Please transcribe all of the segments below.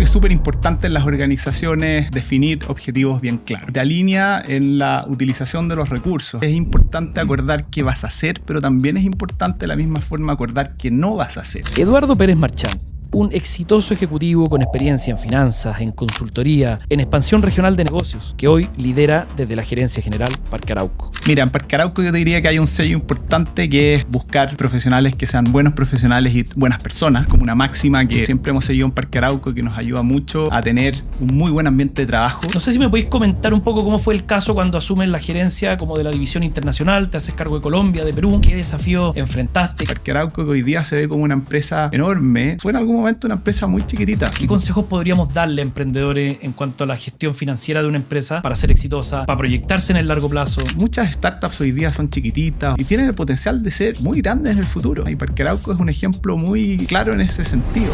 Es súper importante en las organizaciones definir objetivos bien claros. Te alinea en la utilización de los recursos. Es importante acordar qué vas a hacer, pero también es importante de la misma forma acordar qué no vas a hacer. Eduardo Pérez Marchán, un exitoso ejecutivo con experiencia en finanzas, en consultoría, en expansión regional de negocios, que hoy lidera desde la gerencia general Parque Arauco. Mira, en Parque Arauco yo te diría que hay un sello importante que es buscar profesionales que sean buenos profesionales y buenas personas, como una máxima que siempre hemos seguido en Parque Arauco y que nos ayuda mucho a tener un muy buen ambiente de trabajo. No sé si me podéis comentar un poco cómo fue el caso cuando asumes la gerencia como de la división internacional, te haces cargo de Colombia, de Perú, ¿qué desafío enfrentaste? Parque Arauco, que hoy día se ve como una empresa enorme, fue en algún momento una empresa muy chiquitita. ¿Qué consejos podríamos darle a emprendedores en cuanto a la gestión financiera de una empresa para ser exitosa, para proyectarse en el largo plazo? Muchas startups hoy día son chiquititas y tienen el potencial de ser muy grandes en el futuro. Y Parque Arauco es un ejemplo muy claro en ese sentido.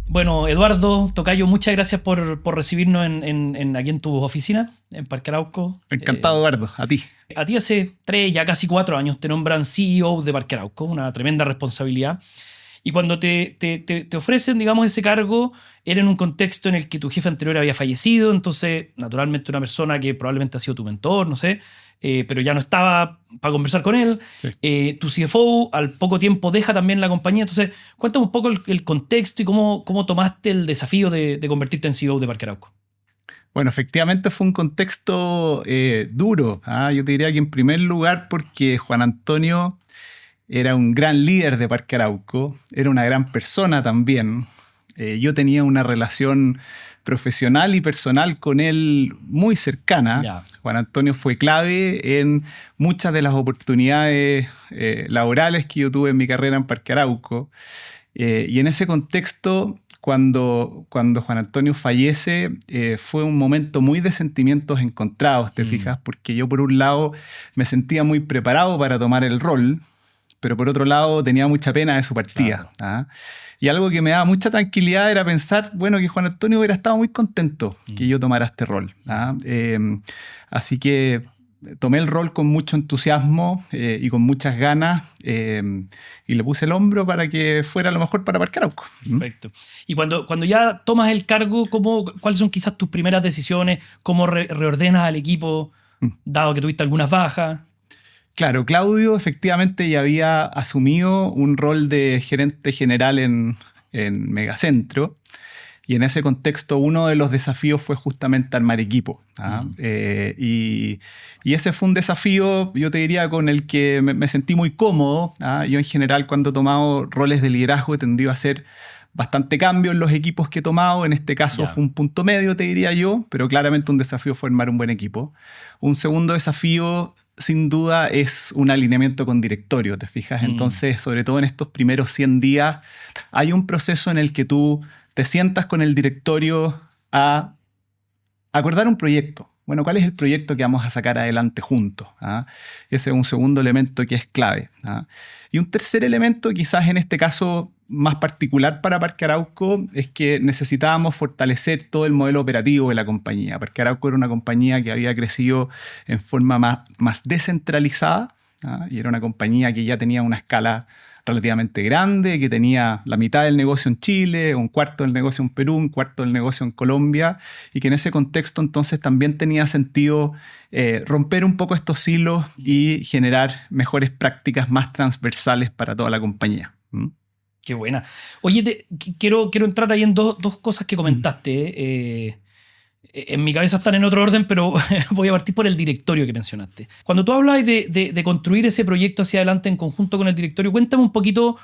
Bueno, Eduardo, tocayo, muchas gracias por recibirnos aquí en tu oficina, en Parque Arauco. Encantado, Eduardo, a ti. A ti hace 3, ya casi 4 años te nombran CEO de Parque Arauco, una tremenda responsabilidad. Y cuando te ofrecen, digamos, ese cargo, era en un contexto en el que tu jefe anterior había fallecido, entonces, naturalmente, una persona que probablemente ha sido tu mentor, no sé, pero ya no estaba para conversar con él. Sí. Tu CFO al poco tiempo deja también la compañía. Entonces, cuéntame un poco el contexto y cómo tomaste el desafío de convertirte en CEO de Parque Arauco. Bueno, efectivamente fue un contexto duro. Yo te diría que en primer lugar porque Juan Antonio era un gran líder de Parque Arauco, era una gran persona también. Yo tenía una relación profesional y personal con él muy cercana. Yeah. Juan Antonio fue clave en muchas de las oportunidades laborales que yo tuve en mi carrera en Parque Arauco. Y en ese contexto, cuando Juan Antonio fallece, fue un momento muy de sentimientos encontrados, ¿te fijas? Porque yo, por un lado, me sentía muy preparado para tomar el rol, pero por otro lado tenía mucha pena de su partida. Claro. Y algo que me daba mucha tranquilidad era pensar, bueno, que Juan Antonio hubiera estado muy contento que yo tomara este rol. Así que tomé el rol con mucho entusiasmo y con muchas ganas y le puse el hombro para que fuera lo mejor para Parque Arauco. Perfecto. Y cuando ya tomas el cargo, ¿cuáles son quizás tus primeras decisiones? ¿Cómo reordenas al equipo, dado que tuviste algunas bajas? Claro, Claudio efectivamente ya había asumido un rol de gerente general en Megacentro y en ese contexto uno de los desafíos fue justamente armar equipo. Y ese fue un desafío, yo te diría, con el que me sentí muy cómodo. Yo en general cuando he tomado roles de liderazgo he tendido a hacer bastante cambio en los equipos que he tomado. En este caso fue un punto medio, te diría yo, pero claramente un desafío fue armar un buen equipo. Un segundo desafío sin duda es un alineamiento con directorio, ¿te fijas? Entonces, sobre todo en estos primeros 100 días, hay un proceso en el que tú te sientas con el directorio a acordar un proyecto. Bueno, ¿cuál es el proyecto que vamos a sacar adelante juntos? Ese es un segundo elemento que es clave. Y un tercer elemento, quizás en este caso más particular para Parque Arauco, es que necesitábamos fortalecer todo el modelo operativo de la compañía. Parque Arauco era una compañía que había crecido en forma más descentralizada, y era una compañía que ya tenía una escala relativamente grande, que tenía la mitad del negocio en Chile, un cuarto del negocio en Perú, un cuarto del negocio en Colombia, y que en ese contexto entonces también tenía sentido romper un poco estos hilos y generar mejores prácticas más transversales para toda la compañía. Qué buena. Oye, quiero entrar ahí en dos cosas que comentaste. En mi cabeza están en otro orden, pero voy a partir por el directorio que mencionaste. Cuando tú hablas de construir ese proyecto hacia adelante en conjunto con el directorio, cuéntame un poquito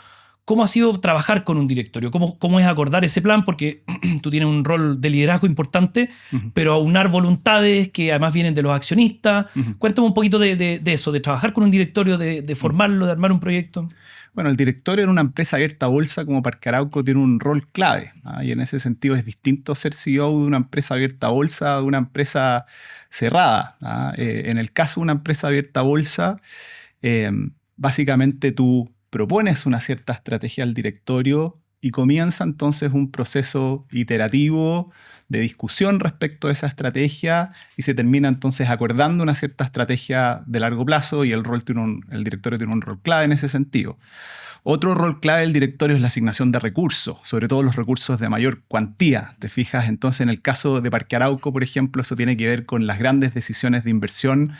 cómo ha sido trabajar con un directorio, cómo es acordar ese plan, porque tú tienes un rol de liderazgo importante, pero aunar voluntades que además vienen de los accionistas. Cuéntame un poquito de eso, de trabajar con un directorio, de formarlo, de armar un proyecto. Bueno, el directorio en una empresa abierta a bolsa como Parque Arauco tiene un rol clave, y en ese sentido es distinto ser CEO de una empresa abierta a bolsa de una empresa cerrada. En el caso de una empresa abierta a bolsa, básicamente tú propones una cierta estrategia al directorio y comienza entonces un proceso iterativo de discusión respecto a esa estrategia y se termina entonces acordando una cierta estrategia de largo plazo y el directorio tiene un rol clave en ese sentido. Otro rol clave del directorio es la asignación de recursos, sobre todo los recursos de mayor cuantía. ¿Te fijas? Entonces, en el caso de Parque Arauco, por ejemplo, eso tiene que ver con las grandes decisiones de inversión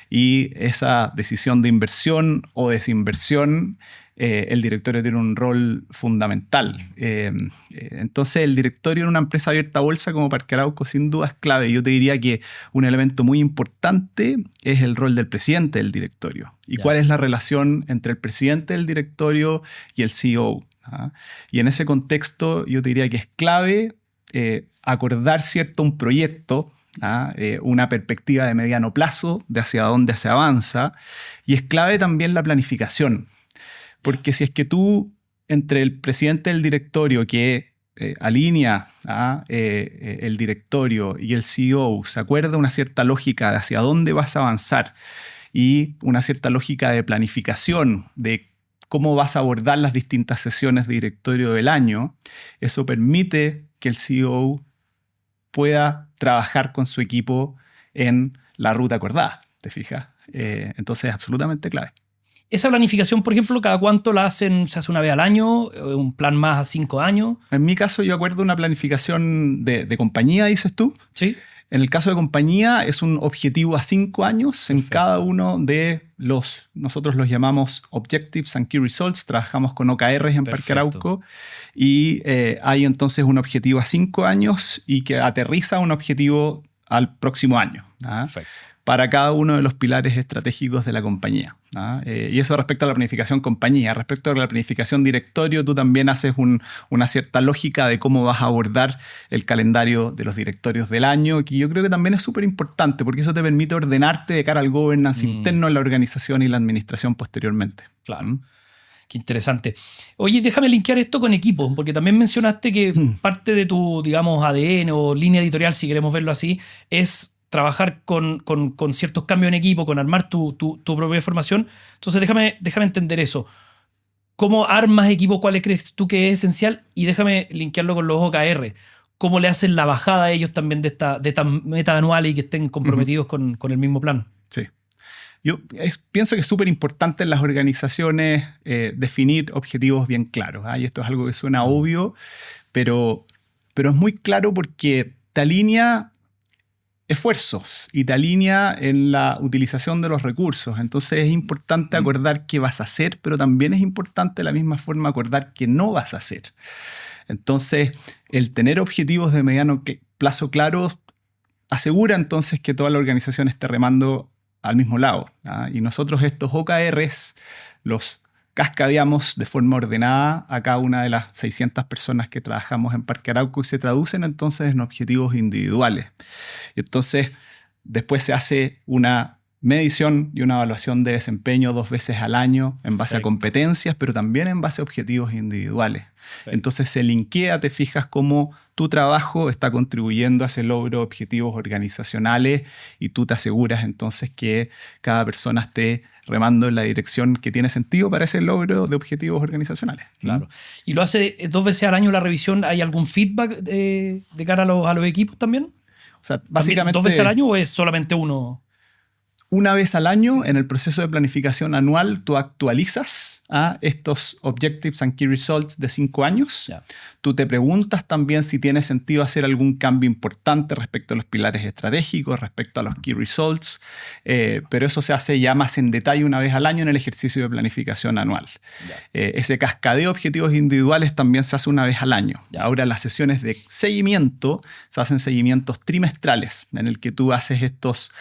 y esa decisión de inversión o desinversión, el directorio tiene un rol fundamental. Entonces, el directorio en una empresa abierta a bolsa como Parque Arauco sin duda es clave. Yo te diría que un elemento muy importante es el rol del presidente del directorio. ¿Y cuál es la relación entre el presidente del directorio y el CEO? Y en ese contexto yo te diría que es clave acordar un proyecto, una perspectiva de mediano plazo de hacia dónde se avanza, y es clave también la planificación. Porque si es que tú, entre el presidente del directorio que alinea el directorio y el CEO, se acuerda una cierta lógica de hacia dónde vas a avanzar y una cierta lógica de planificación de cómo vas a abordar las distintas sesiones de directorio del año, eso permite que el CEO pueda trabajar con su equipo en la ruta acordada, ¿te fijas? Entonces es absolutamente clave. Esa planificación, por ejemplo, ¿cada cuánto la hacen? ¿Se hace una vez al año? ¿Un plan más a 5 años? En mi caso yo acuerdo una planificación de compañía, dices tú. Sí. En el caso de compañía es un objetivo a 5 años. Perfecto. En cada uno de nosotros los llamamos Objectives and Key Results, trabajamos con OKRs en Parque Arauco y hay entonces un objetivo a 5 años y que aterriza un objetivo al próximo año. Perfecto. Para cada uno de los pilares estratégicos de la compañía. Y eso respecto a la planificación compañía. Respecto a la planificación directorio, tú también haces una cierta lógica de cómo vas a abordar el calendario de los directorios del año, que yo creo que también es súper importante, porque eso te permite ordenarte de cara al governance interno en la organización y la administración posteriormente. Claro. Qué interesante. Oye, déjame linkear esto con equipos, porque también mencionaste que parte de tu, digamos, ADN o línea editorial, si queremos verlo así, es trabajar con ciertos cambios en equipo, con armar tu propia formación. Entonces déjame entender eso. ¿Cómo armas equipo? ¿Cuál crees tú que es esencial? Y déjame linkearlo con los OKR. ¿Cómo le hacen la bajada a ellos también de estas metas anuales y que estén comprometidos con el mismo plan? Sí. Yo pienso que es súper importante en las organizaciones definir objetivos bien claros. Y esto es algo que suena obvio, pero es muy claro porque te alinea esfuerzos y te alinea en la utilización de los recursos. Entonces es importante acordar qué vas a hacer, pero también es importante de la misma forma acordar qué no vas a hacer. Entonces, el tener objetivos de mediano plazo claros asegura entonces que toda la organización esté remando al mismo lado. Y nosotros estos OKRs los cascadeamos de forma ordenada a cada una de las 600 personas que trabajamos en Parque Arauco y se traducen entonces en objetivos individuales. Y entonces después se hace una medición y una evaluación de desempeño 2 veces al año en base a competencias, pero también en base a objetivos individuales. Entonces se linkea, te fijas cómo tu trabajo está contribuyendo a ese logro de objetivos organizacionales y tú te aseguras entonces que cada persona esté remando en la dirección que tiene sentido para ese logro de objetivos organizacionales. Claro. ¿Y lo hace 2 veces al año la revisión? ¿Hay algún feedback de cara a los equipos también? O sea, básicamente, ¿2 veces al año o es solamente uno? Una vez al año, en el proceso de planificación anual, tú actualizas estos Objectives and Key Results de 5 años. Yeah. Tú te preguntas también si tiene sentido hacer algún cambio importante respecto a los pilares estratégicos, respecto a los Key Results, pero eso se hace ya más en detalle una vez al año en el ejercicio de planificación anual. Yeah. Ese cascadeo de objetivos individuales también se hace una vez al año. Yeah. Ahora las sesiones de seguimiento se hacen seguimientos trimestrales en el que tú haces estos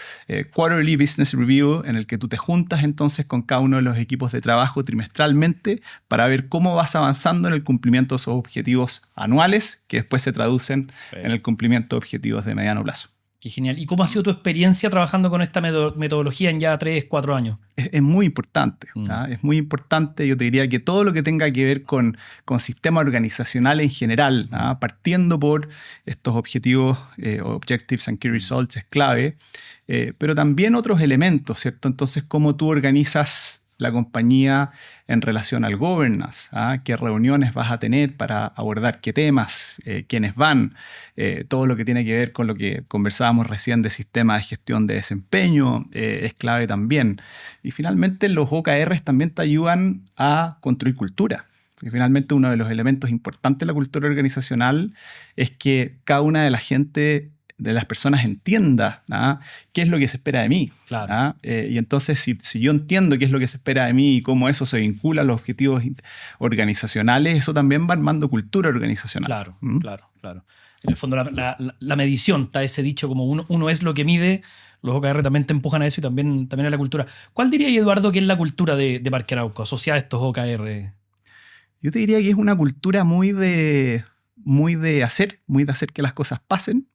quarterly business review, en el que tú te juntas entonces con cada uno de los equipos de trabajo trimestralmente para ver cómo vas avanzando en el cumplimiento de esos objetivos anuales que después se traducen en el cumplimiento de objetivos de mediano plazo. Qué genial. ¿Y cómo ha sido tu experiencia trabajando con esta metodología en ya 3, 4 años? Es muy importante. Es muy importante. Yo te diría que todo lo que tenga que ver con sistema organizacional en general, partiendo por estos objetivos, Objectives and Key Results, es clave. Pero también otros elementos, ¿cierto? Entonces, cómo tú organizas la compañía en relación al governance, qué reuniones vas a tener para abordar qué temas, quiénes van, todo lo que tiene que ver con lo que conversábamos recién de sistema de gestión de desempeño, es clave también. Y finalmente los OKRs también te ayudan a construir cultura. Y finalmente uno de los elementos importantes de la cultura organizacional es que cada una de las personas entienda qué es lo que se espera de mí. Claro. Y entonces, si yo entiendo qué es lo que se espera de mí y cómo eso se vincula a los objetivos organizacionales, eso también va armando cultura organizacional. Claro, claro. En el fondo, la medición, está ese dicho como uno es lo que mide. Los OKR también te empujan a eso y también a la cultura. ¿Cuál diría, Eduardo, que es la cultura de Parque Arauco asociada a estos OKR? Yo te diría que es una cultura muy de hacer que las cosas pasen.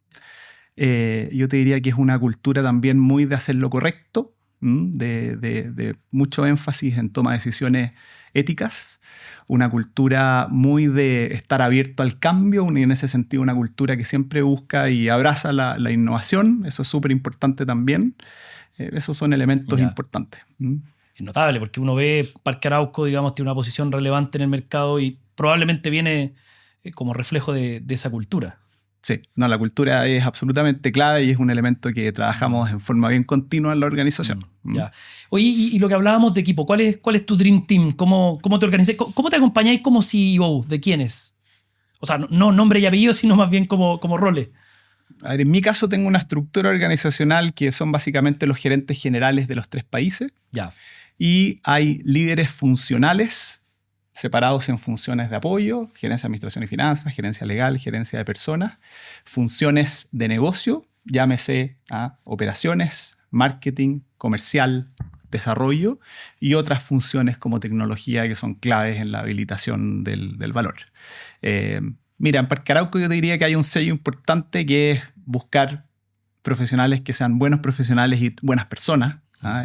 Yo te diría que es una cultura también muy de hacer lo correcto, de mucho énfasis en toma de decisiones éticas, una cultura muy de estar abierto al cambio y en ese sentido una cultura que siempre busca y abraza la innovación, eso es súper importante también. Esos son elementos importantes. Es notable porque uno ve Parque Arauco, digamos, tiene una posición relevante en el mercado y probablemente viene como reflejo de esa cultura. Sí, no, la cultura es absolutamente clave y es un elemento que trabajamos en forma bien continua en la organización. Ya. Oye, y lo que hablábamos de equipo, ¿cuál es tu Dream Team? ¿Cómo te organizáis? ¿Cómo te acompañáis como CEO? ¿De quiénes? O sea, no nombre y apellido, sino más bien como roles. A ver, en mi caso tengo una estructura organizacional que son básicamente los gerentes generales de los 3 países. Ya. Y hay líderes funcionales separados en funciones de apoyo, gerencia de administración y finanzas, gerencia legal, gerencia de personas, funciones de negocio, llámese operaciones, marketing, comercial, desarrollo y otras funciones como tecnología que son claves en la habilitación del valor. Mira, en Parque Arauco yo te diría que hay un sello importante que es buscar profesionales que sean buenos profesionales y buenas personas.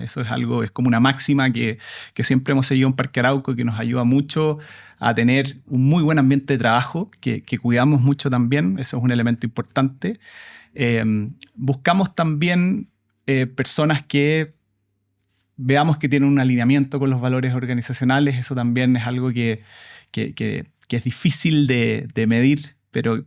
Eso es algo, es como una máxima que siempre hemos seguido en Parque Arauco, que nos ayuda mucho a tener un muy buen ambiente de trabajo, que cuidamos mucho también, eso es un elemento importante. Buscamos también personas que veamos que tienen un alineamiento con los valores organizacionales, eso también es algo que es difícil de medir, pero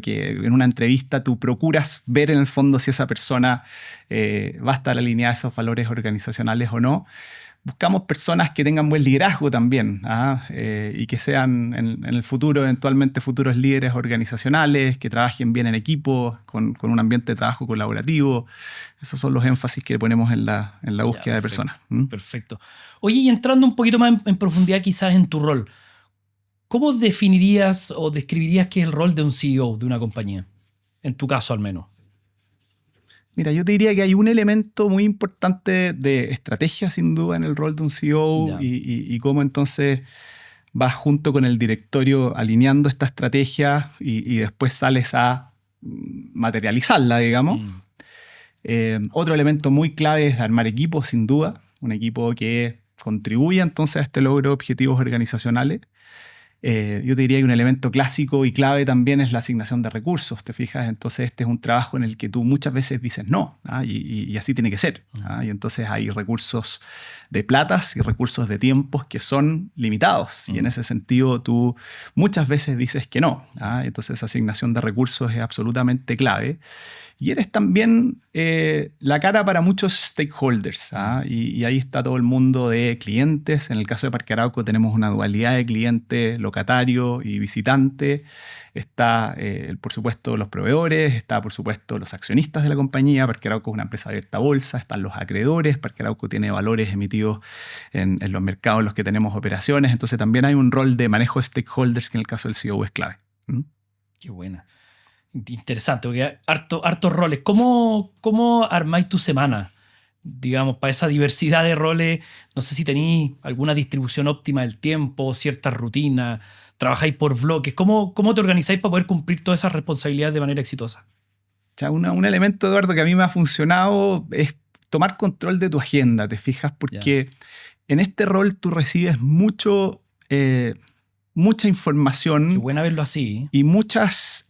que en una entrevista tú procuras ver en el fondo si esa persona va a estar alineada a esos valores organizacionales o no. Buscamos personas que tengan buen liderazgo también y que sean en el futuro eventualmente futuros líderes organizacionales, que trabajen bien en equipo, con un ambiente de trabajo colaborativo. Esos son los énfasis que ponemos en la búsqueda de personas. Perfecto. Oye, y entrando un poquito más en profundidad quizás en tu rol, ¿cómo definirías o describirías qué es el rol de un CEO de una compañía? En tu caso, al menos. Mira, yo te diría que hay un elemento muy importante de estrategia, sin duda, en el rol de un CEO y cómo entonces vas junto con el directorio alineando esta estrategia y después sales a materializarla, digamos. Otro elemento muy clave es armar equipos, sin duda. Un equipo que contribuya entonces a este logro de objetivos organizacionales. Yo te diría que un elemento clásico y clave también es la asignación de recursos, ¿te fijas? Entonces este es un trabajo en el que tú muchas veces dices no, y así tiene que ser. Y entonces hay recursos de platas y recursos de tiempos que son limitados. Y en ese sentido tú muchas veces dices que no. Entonces esa asignación de recursos es absolutamente clave. Y eres también la cara para muchos stakeholders. Y ahí está todo el mundo de clientes. En el caso de Parque Arauco tenemos una dualidad de cliente, locatario y visitante. Está, por supuesto, los proveedores. Está, por supuesto, los accionistas de la compañía. Parque Arauco es una empresa abierta a bolsa. Están los acreedores. Parque Arauco tiene valores emitidos en los mercados en los que tenemos operaciones. Entonces también hay un rol de manejo de stakeholders que en el caso del CEO es clave. Qué buena. Interesante, porque hay hartos roles. ¿Cómo armáis tu semana? Digamos, para esa diversidad de roles, no sé si tenéis alguna distribución óptima del tiempo, ciertas rutinas, trabajáis por bloques. ¿Cómo te organizáis para poder cumplir todas esas responsabilidades de manera exitosa? O sea, un elemento, Eduardo, que a mí me ha funcionado es tomar control de tu agenda, ¿te fijas? Porque en este rol tú recibes mucho mucha Qué información buena verlo así. y muchos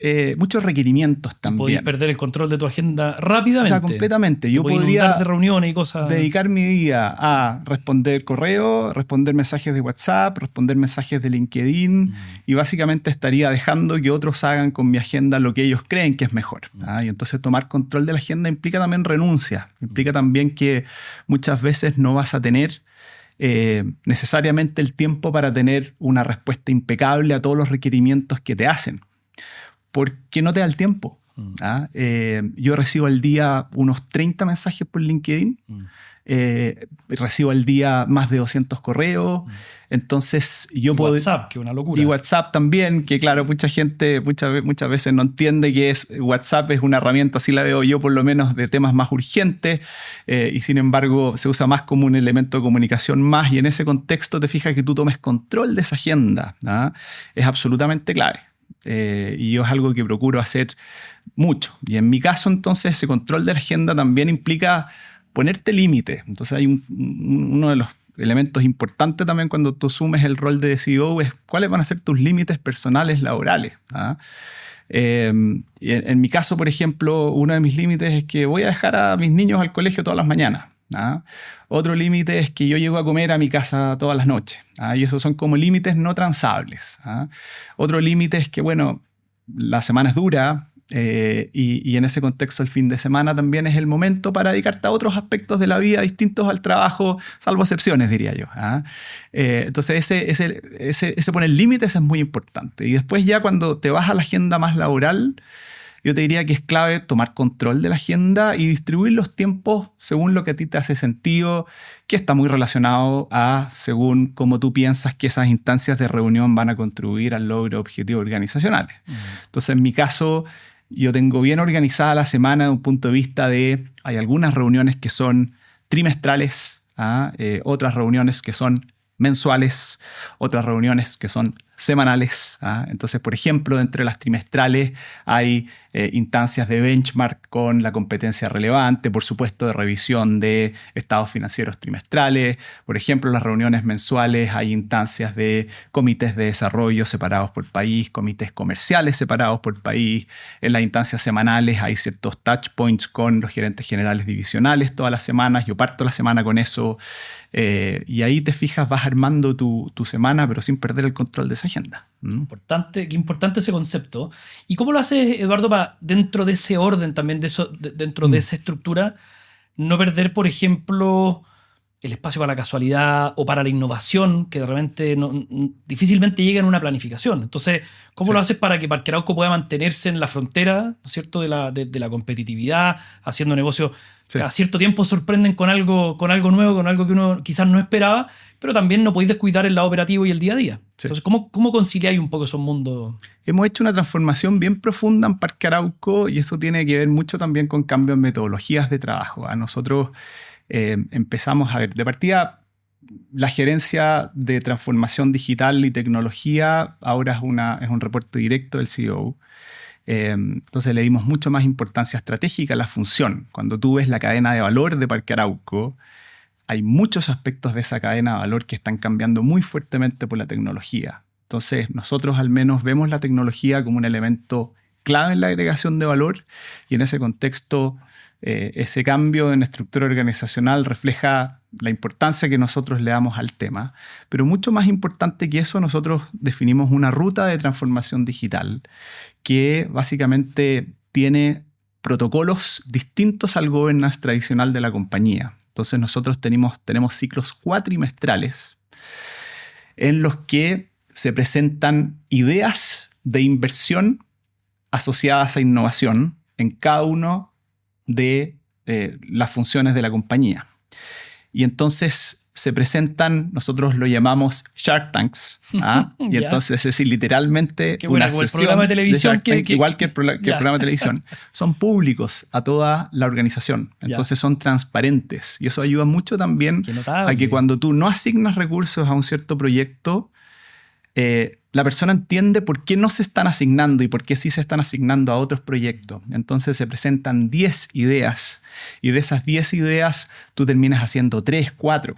requerimientos también. Podés perder el control de tu agenda O rápidamente. sea, completamente. Te Yo podés podría inundar de reuniones y cosas. dedicar mi día a responder correo, responder mensajes de WhatsApp, responder mensajes de LinkedIn y básicamente estaría dejando que otros hagan con mi agenda lo que ellos creen que es mejor. Y entonces tomar control de la agenda implica también renuncia. Implica también que muchas veces no vas a tener necesariamente el tiempo para tener una respuesta impecable a todos los requerimientos que te hacen, porque no te da el tiempo. Yo recibo al día unos 30 mensajes por LinkedIn, recibo al día más de 200 correos, entonces yo puedo... WhatsApp, que es una locura. Y WhatsApp también, que claro, mucha gente muchas veces no entiende que WhatsApp es una herramienta, así la veo yo por lo menos, de temas más urgentes, y sin embargo se usa más como un elemento de comunicación más, y en ese contexto te fijas que tú tomes control de esa agenda, es absolutamente clave. Y yo es algo que procuro hacer mucho. Y en mi caso, entonces, ese control de la agenda también implica ponerte límites. Entonces hay uno de los elementos importantes también cuando tú asumes el rol de CEO es cuáles van a ser tus límites personales laborales. En mi caso, por ejemplo, uno de mis límites es que voy a dejar a mis niños al colegio todas las mañanas. Otro límite es que yo llego a comer a mi casa todas las noches. Y esos son como límites no transables. Otro límite es que, bueno, la semana es dura y en ese contexto el fin de semana también es el momento para dedicarte a otros aspectos de la vida distintos al trabajo, salvo excepciones, diría yo. Entonces ese poner límites es muy importante. Y después ya cuando te vas a la agenda más laboral, yo te diría que es clave tomar control de la agenda y distribuir los tiempos según lo que a ti te hace sentido, que está muy relacionado a según cómo tú piensas que esas instancias de reunión van a contribuir al logro de objetivos organizacionales. Entonces, en mi caso, yo tengo bien organizada la semana de un punto de vista de, hay algunas reuniones que son trimestrales, otras reuniones que son mensuales, otras reuniones que son semanales. Entonces, por ejemplo, entre las trimestrales hay instancias de benchmark con la competencia relevante, por supuesto, de revisión de estados financieros trimestrales. Por ejemplo, en las reuniones mensuales hay instancias de comités de desarrollo separados por país, comités comerciales separados por país. En las instancias semanales hay ciertos touch points con los gerentes generales divisionales todas las semanas. Yo parto la semana con eso. Y ahí te fijas, vas armando tu semana, pero sin perder el control de esa agenda. Qué importante ese concepto. ¿Y cómo lo haces, Eduardo, para dentro de ese orden también, dentro de esa estructura, no perder, por ejemplo, el espacio para la casualidad o para la innovación, que de repente difícilmente llega en una planificación? Entonces, ¿cómo lo haces para que Parque Arauco pueda mantenerse en la frontera, ¿no es cierto?, de la competitividad, haciendo negocios? Cada cierto tiempo sorprenden con algo nuevo, con algo que uno quizás no esperaba, pero también no podéis descuidar el lado operativo y el día a día. Entonces, ¿cómo conciliáis un poco esos mundos? Hemos hecho una transformación bien profunda en Parque Arauco y eso tiene que ver mucho también con cambios en metodologías de trabajo. Nosotros empezamos a ver, de partida, la gerencia de transformación digital y tecnología ahora es un reporte directo del CEO. Entonces le dimos mucho más importancia estratégica a la función. Cuando tú ves la cadena de valor de Parque Arauco, hay muchos aspectos de esa cadena de valor que están cambiando muy fuertemente por la tecnología. Entonces nosotros al menos vemos la tecnología como un elemento clave en la agregación de valor y en ese contexto ese cambio en estructura organizacional refleja la importancia que nosotros le damos al tema. Pero mucho más importante que eso, nosotros definimos una ruta de transformación digital que básicamente tiene protocolos distintos al governance tradicional de la compañía. Entonces nosotros tenemos ciclos cuatrimestrales en los que se presentan ideas de inversión asociadas a innovación en cada uno de las funciones de la compañía. Y entonces se presentan, nosotros lo llamamos Shark Tanks. Y entonces es literalmente una sesión programa de televisión igual que el programa de televisión. Son públicos a toda la organización. Entonces son transparentes. Y eso ayuda mucho también a que cuando tú no asignas recursos a un cierto proyecto, la persona entiende por qué no se están asignando y por qué sí se están asignando a otros proyectos. Entonces se presentan 10 ideas y de esas 10 ideas tú terminas haciendo 3, 4.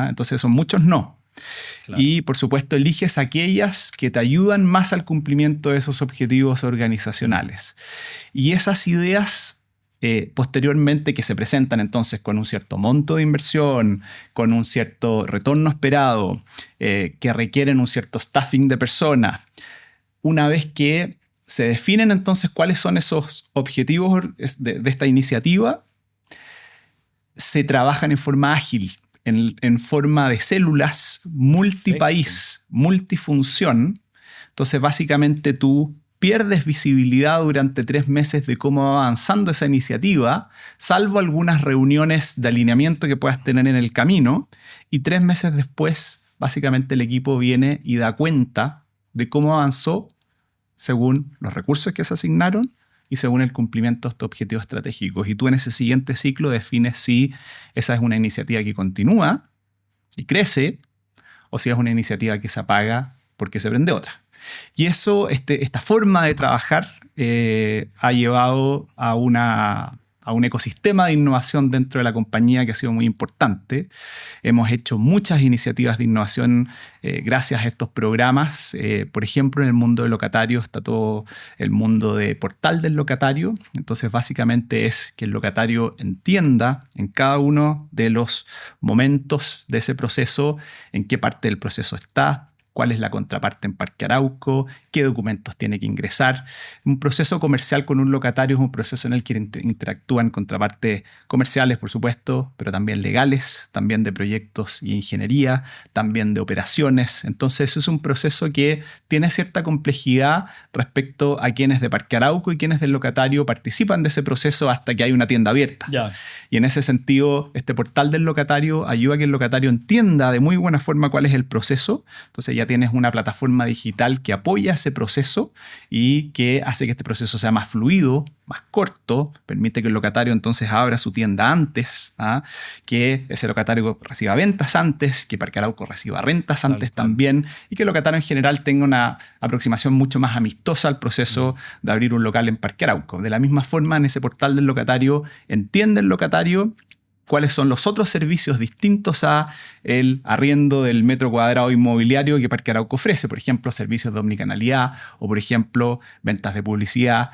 Entonces son muchos no. Claro. Y, por supuesto, eliges aquellas que te ayudan más al cumplimiento de esos objetivos organizacionales. Y esas ideas, posteriormente, que se presentan entonces con un cierto monto de inversión, con un cierto retorno esperado, que requieren un cierto staffing de personas, una vez que se definen entonces cuáles son esos objetivos de esta iniciativa, se trabajan en forma ágil, en forma de células multipaís, multifunción. Entonces, básicamente tú pierdes visibilidad durante 3 meses de cómo va avanzando esa iniciativa, salvo algunas reuniones de alineamiento que puedas tener en el camino, y 3 meses después, básicamente el equipo viene y da cuenta de cómo avanzó según los recursos que se asignaron y según el cumplimiento de estos objetivos estratégicos. Y tú en ese siguiente ciclo defines si esa es una iniciativa que continúa y crece o si es una iniciativa que se apaga porque se prende otra. Y eso, esta forma de trabajar ha llevado a un ecosistema de innovación dentro de la compañía que ha sido muy importante. Hemos hecho muchas iniciativas de innovación gracias a estos programas. Por ejemplo, en el mundo del locatario está todo el mundo de portal del locatario. Entonces, básicamente es que el locatario entienda en cada uno de los momentos de ese proceso en qué parte del proceso está, cuál es la contraparte en Parque Arauco, qué documentos tiene que ingresar. Un proceso comercial con un locatario es un proceso en el que interactúan contrapartes comerciales, por supuesto, pero también legales, también de proyectos y ingeniería, también de operaciones. Entonces, es un proceso que tiene cierta complejidad respecto a quienes de Parque Arauco y quienes del locatario participan de ese proceso hasta que hay una tienda abierta. Ya. Y en ese sentido, este portal del locatario ayuda a que el locatario entienda de muy buena forma cuál es el proceso. Entonces ya tienes una plataforma digital que apoya ese proceso y que hace que este proceso sea más fluido, más corto, permite que el locatario entonces abra su tienda antes, que ese locatario reciba ventas antes, que Parque Arauco reciba rentas antes también, y que el locatario en general tenga una aproximación mucho más amistosa al proceso de abrir un local en Parque Arauco. De la misma forma, en ese portal del locatario, entiende el locatario cuáles son los otros servicios distintos a el arriendo del metro cuadrado inmobiliario que Parque Arauco ofrece. Por ejemplo, servicios de omnicanalidad, o por ejemplo, ventas de publicidad,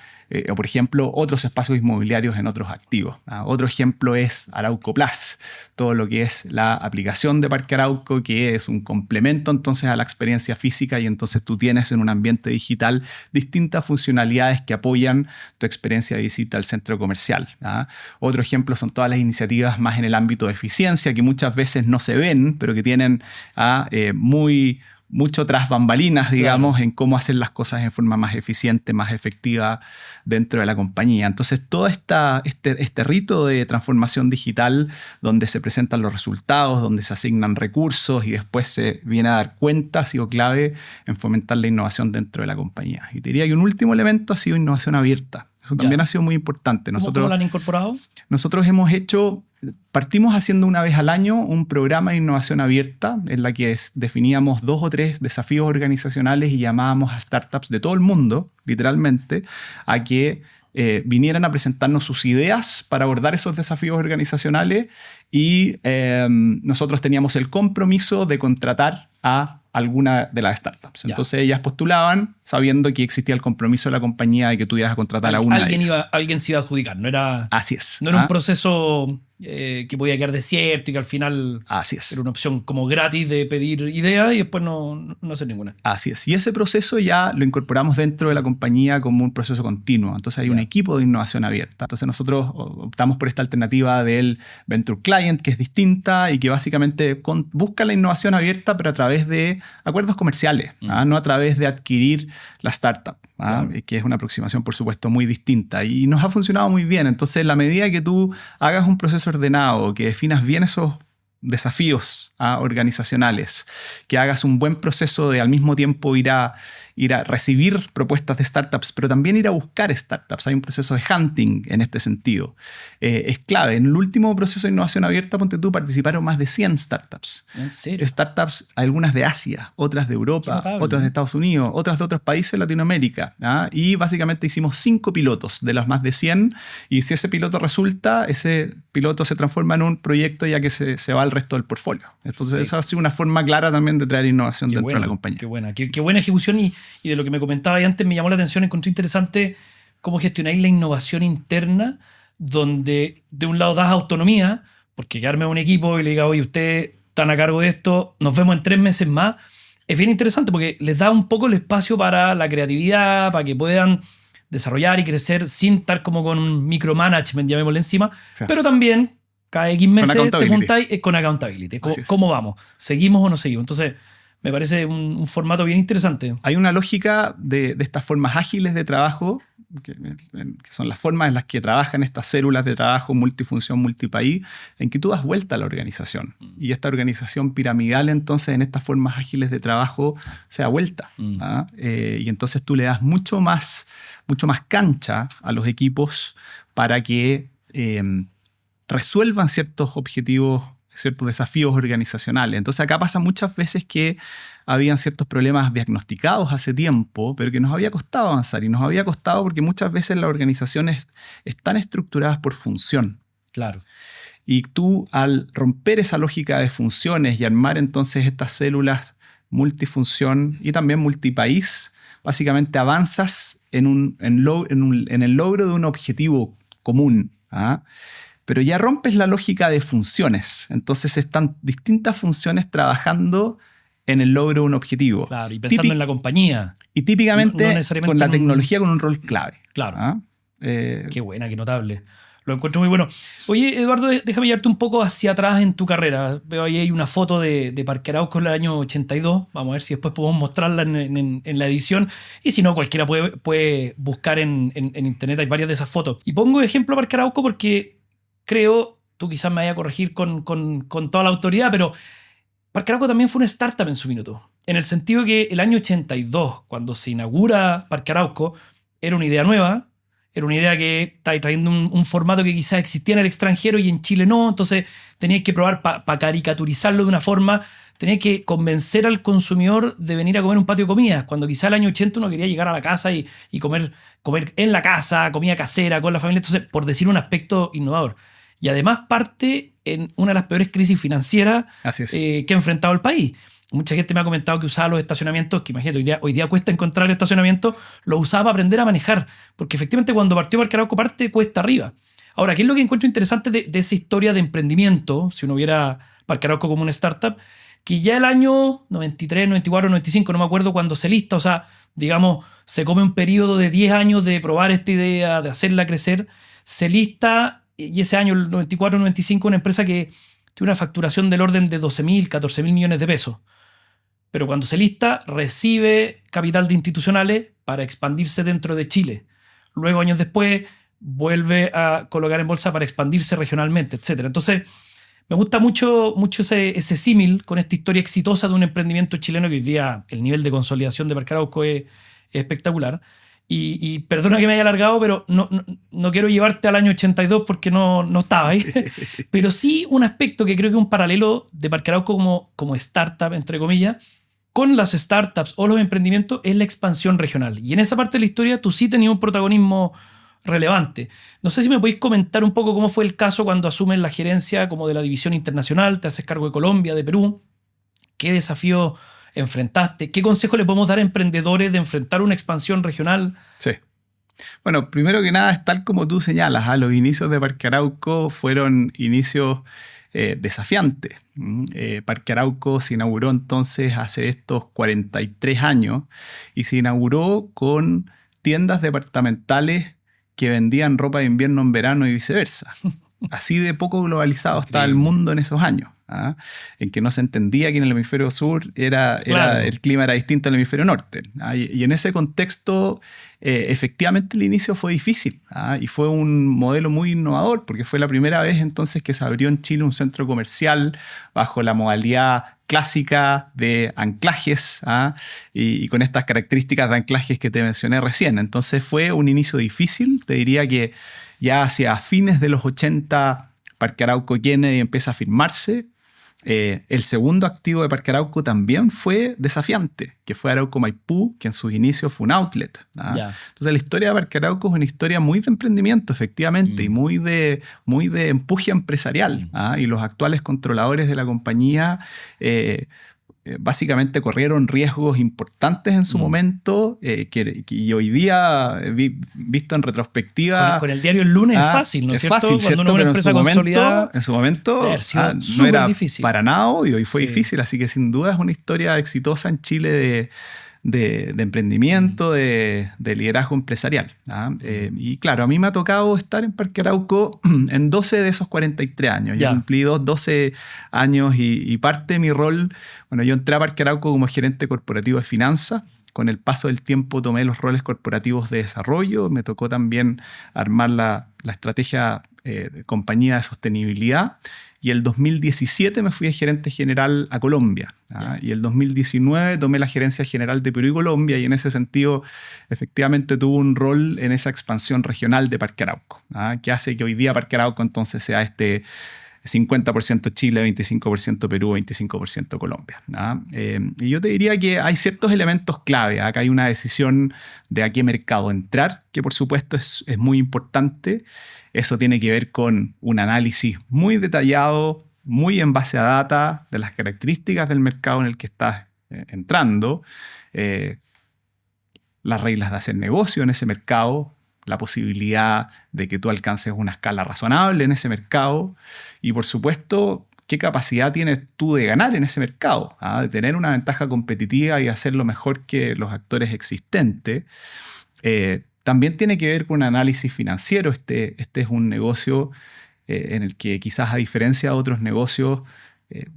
o por ejemplo, otros espacios inmobiliarios en otros activos. Otro ejemplo es Arauco Plus, todo lo que es la aplicación de Parque Arauco, que es un complemento entonces a la experiencia física, y entonces tú tienes en un ambiente digital distintas funcionalidades que apoyan tu experiencia de visita al centro comercial. Otro ejemplo son todas las iniciativas más en el ámbito de eficiencia, que muchas veces no se ven, pero que tienen mucho tras bambalinas, digamos, claro, en cómo hacer las cosas en forma más eficiente, más efectiva dentro de la compañía. Entonces, todo este rito de transformación digital, donde se presentan los resultados, donde se asignan recursos y después se viene a dar cuenta, ha sido clave en fomentar la innovación dentro de la compañía. Y te diría que un último elemento ha sido innovación abierta. Eso también ha sido muy importante. ¿Cómo lo han incorporado? Nosotros partimos haciendo una vez al año un programa de innovación abierta en la que definíamos 2 o 3 desafíos organizacionales y llamábamos a startups de todo el mundo, literalmente, a que vinieran a presentarnos sus ideas para abordar esos desafíos organizacionales, y nosotros teníamos el compromiso de contratar a alguna de las startups. Entonces ellas postulaban sabiendo que existía el compromiso de la compañía de que tú ibas a contratar a una de ellas. Alguien se iba a adjudicar, no era, así es, no era un proceso que podía quedar desierto y que al final así es, era una opción como gratis de pedir ideas y después no hacer ninguna. Así es. Y ese proceso ya lo incorporamos dentro de la compañía como un proceso continuo. Entonces hay un equipo de innovación abierta. Entonces nosotros optamos por esta alternativa del Venture Client, que es distinta y que básicamente busca la innovación abierta, pero a través de acuerdos comerciales, no a través de adquirir la startup, claro, que es una aproximación, por supuesto, muy distinta. Y nos ha funcionado muy bien. Entonces, en la medida que tú hagas un proceso ordenado, que definas bien esos desafíos organizacionales, que hagas un buen proceso de al mismo tiempo ir a recibir propuestas de startups, pero también ir a buscar startups. Hay un proceso de hunting en este sentido. Es clave. En el último proceso de innovación abierta, ponte tú, participaron más de 100 startups. ¿En serio? Startups, algunas de Asia, otras de Europa, otras de Estados Unidos, otras de otros países de Latinoamérica. Y básicamente hicimos 5 pilotos de las más de 100, y si ese piloto resulta, ese piloto se transforma en un proyecto ya que se va al resto del portfolio. Entonces esa ha sido una forma clara también de traer innovación dentro de la compañía. Qué buena ejecución y de lo que me comentaba ahí antes me llamó la atención, encontré interesante cómo gestionáis la innovación interna, donde de un lado das autonomía, porque quedarme a un equipo y le diga, oye, ustedes están a cargo de esto, nos vemos en 3 meses más, es bien interesante porque les da un poco el espacio para la creatividad, para que puedan desarrollar y crecer sin estar como con un micromanagement, llamémosle encima, pero también cada X meses te juntáis con accountability. ¿Cómo vamos? ¿Seguimos o no seguimos? Entonces, me parece un formato bien interesante. Hay una lógica de estas formas ágiles de trabajo, que son las formas en las que trabajan estas células de trabajo multifunción, multipaís, en que tú das vuelta a la organización. Y esta organización piramidal, entonces, en estas formas ágiles de trabajo, se da vuelta. Y entonces tú le das mucho más cancha a los equipos para que resuelvan ciertos objetivos, ciertos desafíos organizacionales. Entonces acá pasa muchas veces que habían ciertos problemas diagnosticados hace tiempo, pero que nos había costado avanzar. Y nos había costado porque muchas veces las organizaciones están estructuradas por función. Claro. Y tú, al romper esa lógica de funciones y armar entonces estas células multifunción y también multipaís, básicamente avanzas en el logro de un objetivo común. Pero ya rompes la lógica de funciones. Entonces están distintas funciones trabajando en el logro de un objetivo. Claro, y pensando en la compañía. Y típicamente no necesariamente con la tecnología con un rol clave. Claro. Qué buena, qué notable. Lo encuentro muy bueno. Oye, Eduardo, déjame llevarte un poco hacia atrás en tu carrera. Veo ahí hay una foto de Parque Arauco en el año 82. Vamos a ver si después podemos mostrarla en la edición. Y si no, cualquiera puede buscar en internet. Hay varias de esas fotos. Y pongo ejemplo a Parque Arauco porque creo, tú quizás me vayas a corregir con toda la autoridad, pero Parque Arauco también fue una startup en su minuto. En el sentido que el año 82, cuando se inaugura Parque Arauco, era una idea nueva. Era una idea que estaba trayendo un formato que quizás existía en el extranjero y en Chile no. Entonces tenías que probar para caricaturizarlo de una forma. Tenías que convencer al consumidor de venir a comer un patio de comidas. Cuando quizás el año 80 uno quería llegar a la casa y comer en la casa, comida casera, con la familia. Entonces, por decir un aspecto innovador. Y además parte en una de las peores crisis financieras que ha enfrentado el país. Mucha gente me ha comentado que usaba los estacionamientos, que imagínate, hoy día cuesta encontrar estacionamientos, lo usaba para aprender a manejar, porque efectivamente cuando partió Parque Arauco parte cuesta arriba. Ahora, ¿qué es lo que encuentro interesante de esa historia de emprendimiento, si uno viera Parque Arauco como una startup? Que ya el año 93, 94, 95, no me acuerdo cuando se lista, o sea, digamos, se come un periodo de 10 años de probar esta idea, de hacerla crecer, se lista, y ese año, el 94, 95, una empresa que tiene una facturación del orden de 12.000, 14.000 millones de pesos. Pero cuando se lista, recibe capital de institucionales para expandirse dentro de Chile. Luego, años después, vuelve a colocar en bolsa para expandirse regionalmente, etc. Entonces, me gusta mucho ese símil con esta historia exitosa de un emprendimiento chileno que hoy día el nivel de consolidación de Parque Arauco es espectacular. Y perdona que me haya alargado, pero no quiero llevarte al año 82 porque no estaba ahí. Pero sí un aspecto que creo que es un paralelo de Parque Arauco como startup, entre comillas, con las startups o los emprendimientos es la expansión regional. Y en esa parte de la historia tú sí tenías un protagonismo relevante. No sé si me podéis comentar un poco cómo fue el caso cuando asumes la gerencia como de la división internacional, te haces cargo de Colombia, de Perú. ¿Qué desafíos enfrentaste? ¿Qué consejo le podemos dar a emprendedores de enfrentar una expansión regional? Sí. Bueno, primero que nada, es tal como tú señalas, los inicios de Parque Arauco fueron inicios desafiantes. Parque Arauco se inauguró entonces hace estos 43 años y se inauguró con tiendas departamentales que vendían ropa de invierno en verano y viceversa. Así de poco globalizado estaba el mundo en esos años. En que no se entendía que en el hemisferio sur el clima era distinto al hemisferio norte. Y en ese contexto, efectivamente el inicio fue difícil. Y fue un modelo muy innovador, porque fue la primera vez entonces que se abrió en Chile un centro comercial bajo la modalidad clásica de anclajes y con estas características de anclajes que te mencioné recién. Entonces fue un inicio difícil. Te diría que ya hacia fines de los 80 Parque Arauco Kennedy empieza a firmarse. El segundo activo de Parque Arauco también fue desafiante, que fue Arauco Maipú, que en sus inicios fue un outlet. Entonces la historia de Parque Arauco es una historia muy de emprendimiento, efectivamente, y muy de empuje empresarial. Y los actuales controladores de la compañía básicamente corrieron riesgos importantes en su momento y hoy día, visto en retrospectiva... Con el diario El Lunes es fácil, ¿no es cierto? Fácil, cuando ¿cierto? uno es una empresa consolidada, en su momento no era difícil. Para nada obvio y fue difícil, así que sin duda es una historia exitosa en Chile de emprendimiento, de liderazgo empresarial. Y claro, a mí me ha tocado estar en Parque Arauco en 12 de esos 43 años. Yo cumplí 12 años y parte de mi rol, bueno, yo entré a Parque Arauco como gerente corporativo de finanzas. Con el paso del tiempo tomé los roles corporativos de desarrollo. Me tocó también armar la estrategia de compañía de sostenibilidad. Y el 2017 me fui de gerente general a Colombia. Y el 2019 tomé la gerencia general de Perú y Colombia. Y en ese sentido, efectivamente, tuve un rol en esa expansión regional de Parque Arauco, que hace que hoy día Parque Arauco entonces sea este 50% Chile, 25% Perú, 25% Colombia. Y yo te diría que hay ciertos elementos clave. Acá hay una decisión de a qué mercado entrar, que por supuesto es muy importante. Eso tiene que ver con un análisis muy detallado, muy en base a data de las características del mercado en el que estás entrando, las reglas de hacer negocio en ese mercado, la posibilidad de que tú alcances una escala razonable en ese mercado y, por supuesto, qué capacidad tienes tú de ganar en ese mercado, de tener una ventaja competitiva y hacerlo mejor que los actores existentes. También tiene que ver con un análisis financiero. Este es un negocio en el que quizás a diferencia de otros negocios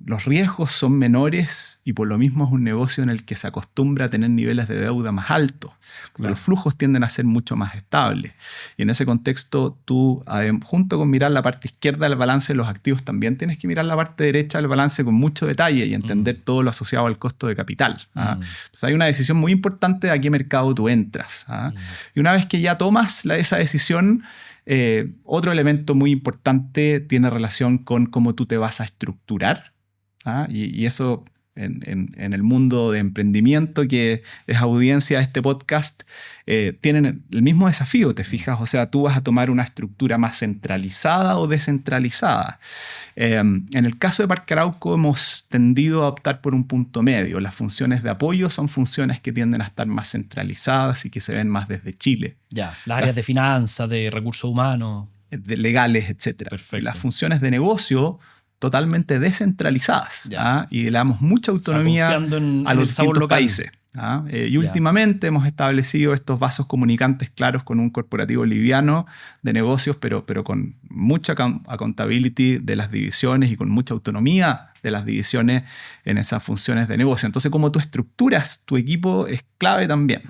los riesgos son menores y por lo mismo es un negocio en el que se acostumbra a tener niveles de deuda más altos, porque los flujos tienden a ser mucho más estables. Y en ese contexto tú, junto con mirar la parte izquierda del balance de los activos, también tienes que mirar la parte derecha del balance con mucho detalle y entender todo lo asociado al costo de capital. Entonces hay una decisión muy importante de a qué mercado tú entras. Y una vez que ya tomas esa decisión, otro elemento muy importante tiene relación con cómo tú te vas a estructurar. Y eso en el mundo de emprendimiento, que es audiencia de este podcast, tienen el mismo desafío, ¿te fijas? O sea, tú vas a tomar una estructura más centralizada o descentralizada. En el caso de Parque Arauco hemos tendido a optar por un punto medio. Las funciones de apoyo son funciones que tienden a estar más centralizadas y que se ven más desde Chile. Las áreas de finanzas, de recursos humanos. De legales, etc. Perfecto. Las funciones de negocio totalmente descentralizadas y le damos mucha autonomía a los distintos países. Y últimamente hemos establecido estos vasos comunicantes claros con un corporativo liviano de negocios, pero con mucha accountability de las divisiones y con mucha autonomía de las divisiones en esas funciones de negocio. Entonces, cómo tú estructuras tu equipo es clave también.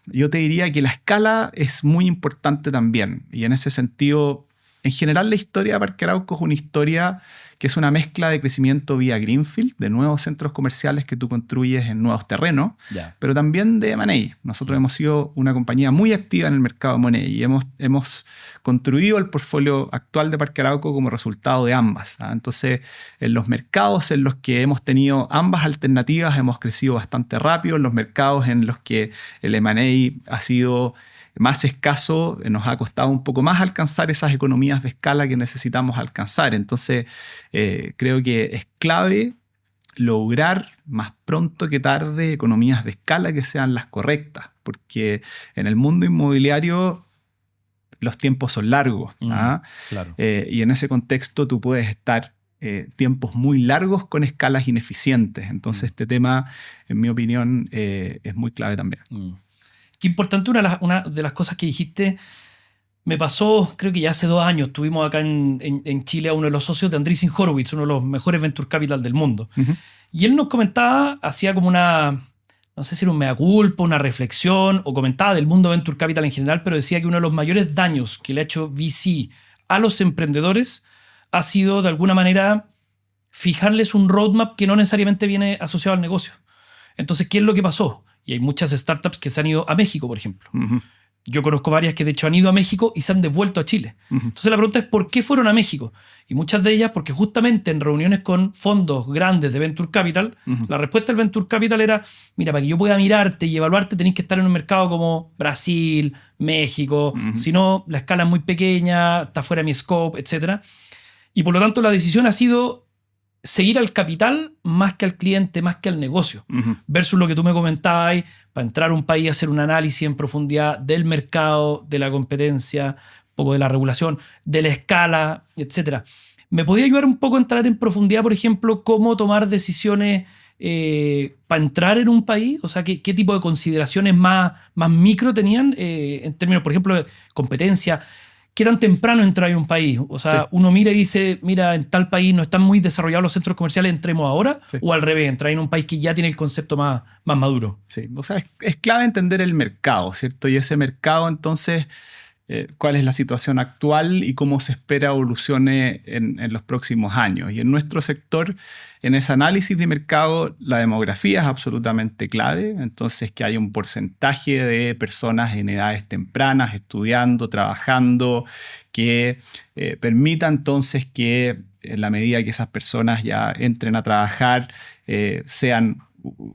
Yo te diría que la escala es muy importante también. Y en ese sentido, en general, la historia de Parque Arauco es una historia que es una mezcla de crecimiento vía Greenfield, de nuevos centros comerciales que tú construyes en nuevos terrenos, pero también de M&A. Nosotros hemos sido una compañía muy activa en el mercado de M&A y hemos construido el portfolio actual de Parque Arauco como resultado de ambas. Entonces, en los mercados en los que hemos tenido ambas alternativas hemos crecido bastante rápido. En los mercados en los que el M&A ha sido más escaso, nos ha costado un poco más alcanzar esas economías de escala que necesitamos alcanzar. Entonces, creo que es clave lograr más pronto que tarde economías de escala que sean las correctas, porque en el mundo inmobiliario los tiempos son largos. Claro. Y en ese contexto tú puedes estar tiempos muy largos con escalas ineficientes. Entonces, este tema, en mi opinión, es muy clave también. Qué importante, una de las cosas que dijiste, me pasó, creo que ya hace 2 años, tuvimos acá en Chile a uno de los socios de Andreessen Horowitz, uno de los mejores venture capital del mundo. Y él nos comentaba, hacía como una, no sé si era un mea culpa, una reflexión, o comentaba del mundo venture capital en general, pero decía que uno de los mayores daños que le ha hecho VC a los emprendedores ha sido, de alguna manera, fijarles un roadmap que no necesariamente viene asociado al negocio. Entonces, ¿qué es lo que pasó? Y hay muchas startups que se han ido a México, por ejemplo. Yo conozco varias que de hecho han ido a México y se han devuelto a Chile. Entonces la pregunta es ¿por qué fueron a México? Y muchas de ellas porque justamente en reuniones con fondos grandes de Venture Capital, la respuesta del Venture Capital era, mira, para que yo pueda mirarte y evaluarte tenés que estar en un mercado como Brasil, México, si no la escala es muy pequeña, está fuera de mi scope, etc. Y por lo tanto la decisión ha sido seguir al capital más que al cliente, más que al negocio. Versus lo que tú me comentabas, para entrar a un país a hacer un análisis en profundidad del mercado, de la competencia, un poco de la regulación, de la escala, etc. ¿Me podría ayudar un poco a entrar en profundidad, por ejemplo, cómo tomar decisiones para entrar en un país? O sea, ¿qué tipo de consideraciones más micro tenían en términos, por ejemplo, de competencia? ¿Qué tan temprano entrar en un país? O sea, uno mira y dice, mira, en tal país no están muy desarrollados los centros comerciales, entremos ahora, o al revés, entrar en un país que ya tiene el concepto más maduro. Sí, o sea, es clave entender el mercado, ¿cierto? Y ese mercado, entonces, cuál es la situación actual y cómo se espera evolucione en los próximos años. Y en nuestro sector, en ese análisis de mercado, la demografía es absolutamente clave. Entonces, que haya un porcentaje de personas en edades tempranas estudiando, trabajando, que permita entonces que en la medida que esas personas ya entren a trabajar, sean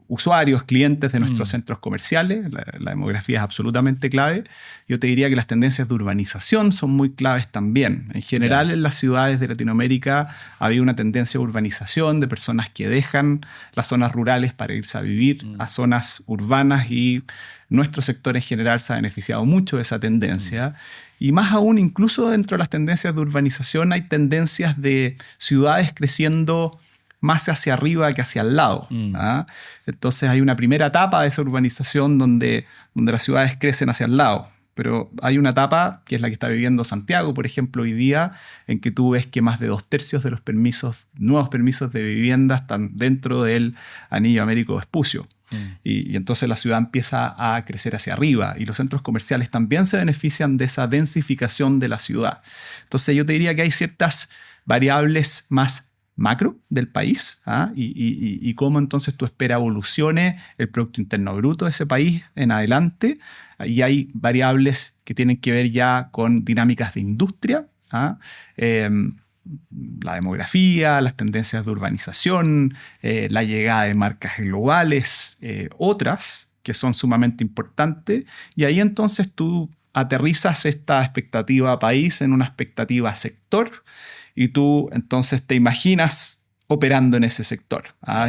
usuarios, clientes de nuestros centros comerciales. La demografía es absolutamente clave. Yo te diría que las tendencias de urbanización son muy claves también. En general, en las ciudades de Latinoamérica ha habido una tendencia de urbanización de personas que dejan las zonas rurales para irse a vivir a zonas urbanas, y nuestro sector en general se ha beneficiado mucho de esa tendencia. Y más aún, incluso dentro de las tendencias de urbanización, hay tendencias de ciudades creciendo más hacia arriba que hacia el lado. Entonces hay una primera etapa de esa urbanización donde las ciudades crecen hacia el lado. Pero hay una etapa, que es la que está viviendo Santiago, por ejemplo, hoy día, en que tú ves que más de 2/3 de los nuevos permisos de vivienda están dentro del anillo Américo Vespucio. Y entonces la ciudad empieza a crecer hacia arriba, y los centros comerciales también se benefician de esa densificación de la ciudad. Entonces yo te diría que hay ciertas variables más macro del país, y cómo entonces tú esperas evolucione el Producto Interno Bruto de ese país en adelante. Y hay variables que tienen que ver ya con dinámicas de industria, la demografía, las tendencias de urbanización, la llegada de marcas globales, otras que son sumamente importantes. Y ahí entonces tú aterrizas esta expectativa país en una expectativa sector, y tú entonces te imaginas operando en ese sector.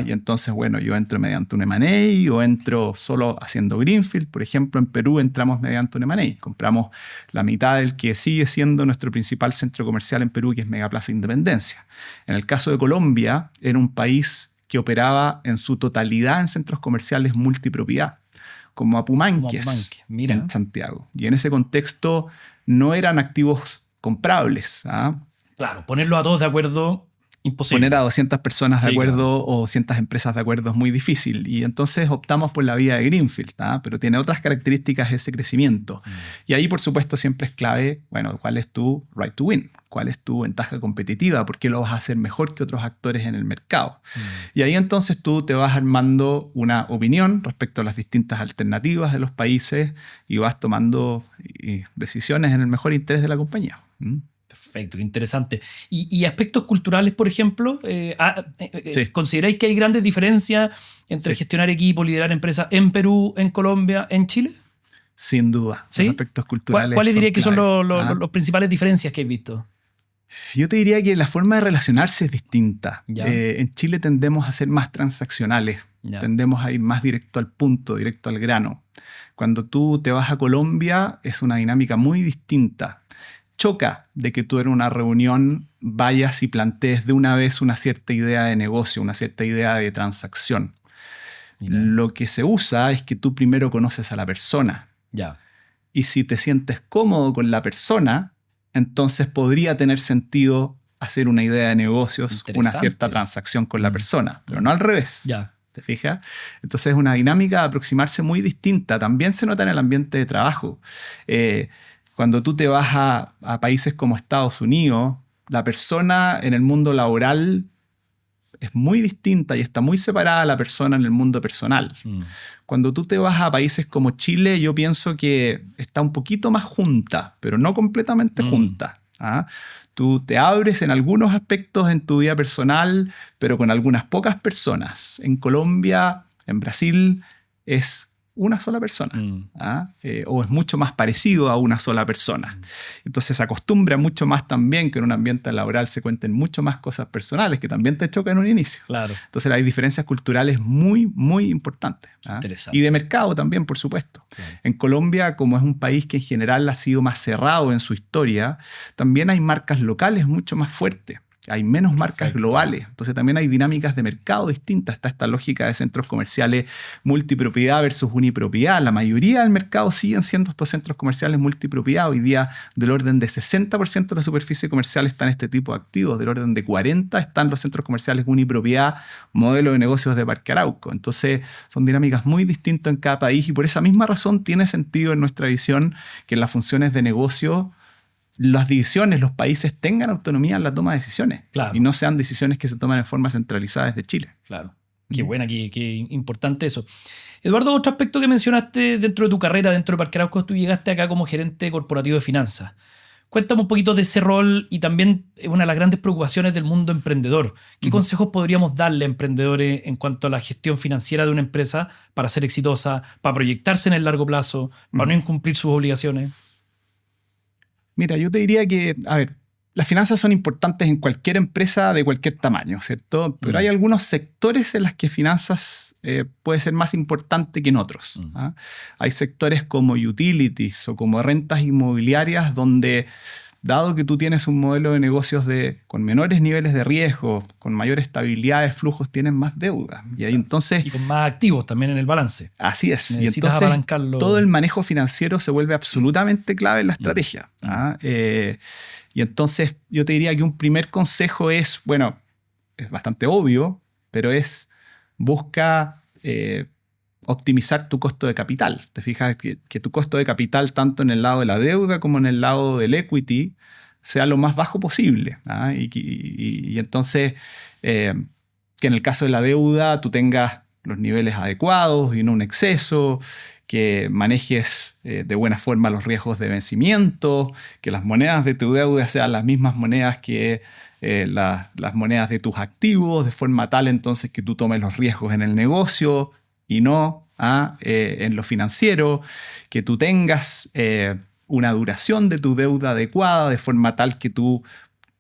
Y entonces, bueno, yo entro mediante un M&A o entro solo haciendo greenfield. Por ejemplo, en Perú entramos mediante un M&A. Compramos la mitad del que sigue siendo nuestro principal centro comercial en Perú, que es Megaplaza Independencia. En el caso de Colombia, era un país que operaba en su totalidad en centros comerciales multipropiedad, como Apumanque, mira, en Santiago. Y en ese contexto no eran activos comprables. Claro, ponerlo a todos de acuerdo, imposible. Poner a 200 personas de acuerdo, claro, o 200 empresas de acuerdo es muy difícil. Y entonces optamos por la vía de greenfield, pero tiene otras características ese crecimiento. Y ahí, por supuesto, siempre es clave, bueno, ¿cuál es tu right to win? ¿Cuál es tu ventaja competitiva? ¿Por qué lo vas a hacer mejor que otros actores en el mercado? Y ahí entonces tú te vas armando una opinión respecto a las distintas alternativas de los países y vas tomando decisiones en el mejor interés de la compañía. Perfecto, interesante. ¿Y aspectos culturales, por ejemplo? Sí. ¿Consideráis que hay grandes diferencias entre gestionar equipos, liderar empresas en Perú, en Colombia, en Chile? Sin duda. ¿Sí? Los aspectos culturales. ¿Cuáles dirías que son clave. los principales diferencias que has visto? Yo te diría que la forma de relacionarse es distinta. Ya. En Chile tendemos a ser más transaccionales. Ya. Tendemos a ir más directo al punto, directo al grano. Cuando tú te vas a Colombia, es una dinámica muy distinta. Choca de que tú en una reunión vayas y plantees de una vez una cierta idea de negocio, una cierta idea de transacción. Mira. Lo que se usa es que tú primero conoces a la persona. Ya. Y si te sientes cómodo con la persona, entonces podría tener sentido hacer una idea de negocios, una cierta transacción con la persona, pero no al revés. Ya. ¿Te fijas? Entonces es una dinámica de aproximarse muy distinta. También se nota en el ambiente de trabajo. Cuando tú te vas a países como Estados Unidos, la persona en el mundo laboral es muy distinta y está muy separada la persona en el mundo personal. Cuando tú te vas a países como Chile, yo pienso que está un poquito más junta, pero no completamente junta. ¿Ah? Tú te abres en algunos aspectos en tu vida personal, pero con algunas pocas personas. En Colombia, en Brasil, es una sola persona. ¿Ah? O es mucho más parecido a una sola persona. Entonces se acostumbra mucho más también que en un ambiente laboral se cuenten mucho más cosas personales que también te chocan en un inicio. Claro. Entonces hay diferencias culturales muy, muy importantes. ¿Ah? Interesante. Y de mercado también, por supuesto. Claro. En Colombia, como es un país que en general ha sido más cerrado en su historia, también hay marcas locales mucho más fuertes. Hay menos marcas globales. Entonces también hay dinámicas de mercado distintas. Está esta lógica de centros comerciales multipropiedad versus unipropiedad. La mayoría del mercado siguen siendo estos centros comerciales multipropiedad. Hoy día del orden de 60% de la superficie comercial está en este tipo de activos. Del orden de 40% están los centros comerciales unipropiedad, modelo de negocios de Parque Arauco. Entonces son dinámicas muy distintas en cada país y por esa misma razón tiene sentido en nuestra visión que en las funciones de negocio las divisiones, los países tengan autonomía en la toma de decisiones. Claro. Y no sean decisiones que se toman en forma centralizada desde Chile. Claro. Qué buena, qué importante eso. Eduardo, otro aspecto que mencionaste dentro de tu carrera, dentro de Parque Arauco, tú llegaste acá como gerente corporativo de finanzas. Cuéntame un poquito de ese rol y también una de las grandes preocupaciones del mundo emprendedor. ¿Qué consejos podríamos darle a emprendedores en cuanto a la gestión financiera de una empresa para ser exitosa, para proyectarse en el largo plazo, para no incumplir sus obligaciones? Mira, yo te diría que, a ver, las finanzas son importantes en cualquier empresa de cualquier tamaño, ¿cierto? Pero hay algunos sectores en los que finanzas puede ser más importante que en otros. ¿Ah? Hay sectores como utilities o como rentas inmobiliarias donde, dado que tú tienes un modelo de negocios con menores niveles de riesgo, con mayor estabilidad de flujos, tienes más deuda. Y ahí entonces... Y con más activos también en el balance. Así es. Necesitas y entonces apalancarlo. Todo el manejo financiero se vuelve absolutamente clave en la estrategia. ¿Ah? Y entonces yo te diría que un primer consejo es, bueno, es bastante obvio, pero es busca optimizar tu costo de capital. Te fijas que tu costo de capital, tanto en el lado de la deuda como en el lado del equity, sea lo más bajo posible. ¿Ah? Y entonces, que en el caso de la deuda tú tengas los niveles adecuados y no un exceso, que manejes de buena forma los riesgos de vencimiento, que las monedas de tu deuda sean las mismas monedas que las monedas de tus activos, de forma tal entonces que tú tomes los riesgos en el negocio y no en lo financiero, que tú tengas una duración de tu deuda adecuada, de forma tal que tú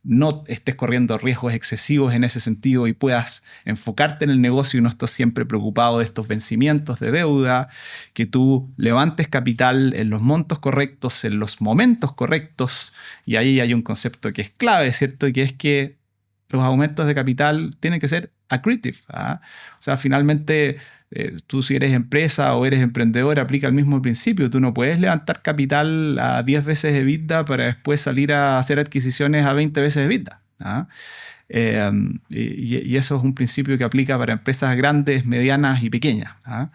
no estés corriendo riesgos excesivos en ese sentido y puedas enfocarte en el negocio y no estés siempre preocupado de estos vencimientos de deuda, que tú levantes capital en los montos correctos, en los momentos correctos, y ahí hay un concepto que es clave, ¿cierto? Que es que los aumentos de capital tienen que ser accretive. ¿Ah? O sea, finalmente tú si eres empresa o eres emprendedor aplica el mismo principio. Tú no puedes levantar capital a 10 veces EBITDA para después salir a hacer adquisiciones a 20 veces EBITDA. ¿Ah? Y eso es un principio que aplica para empresas grandes, medianas y pequeñas. ¿Ah?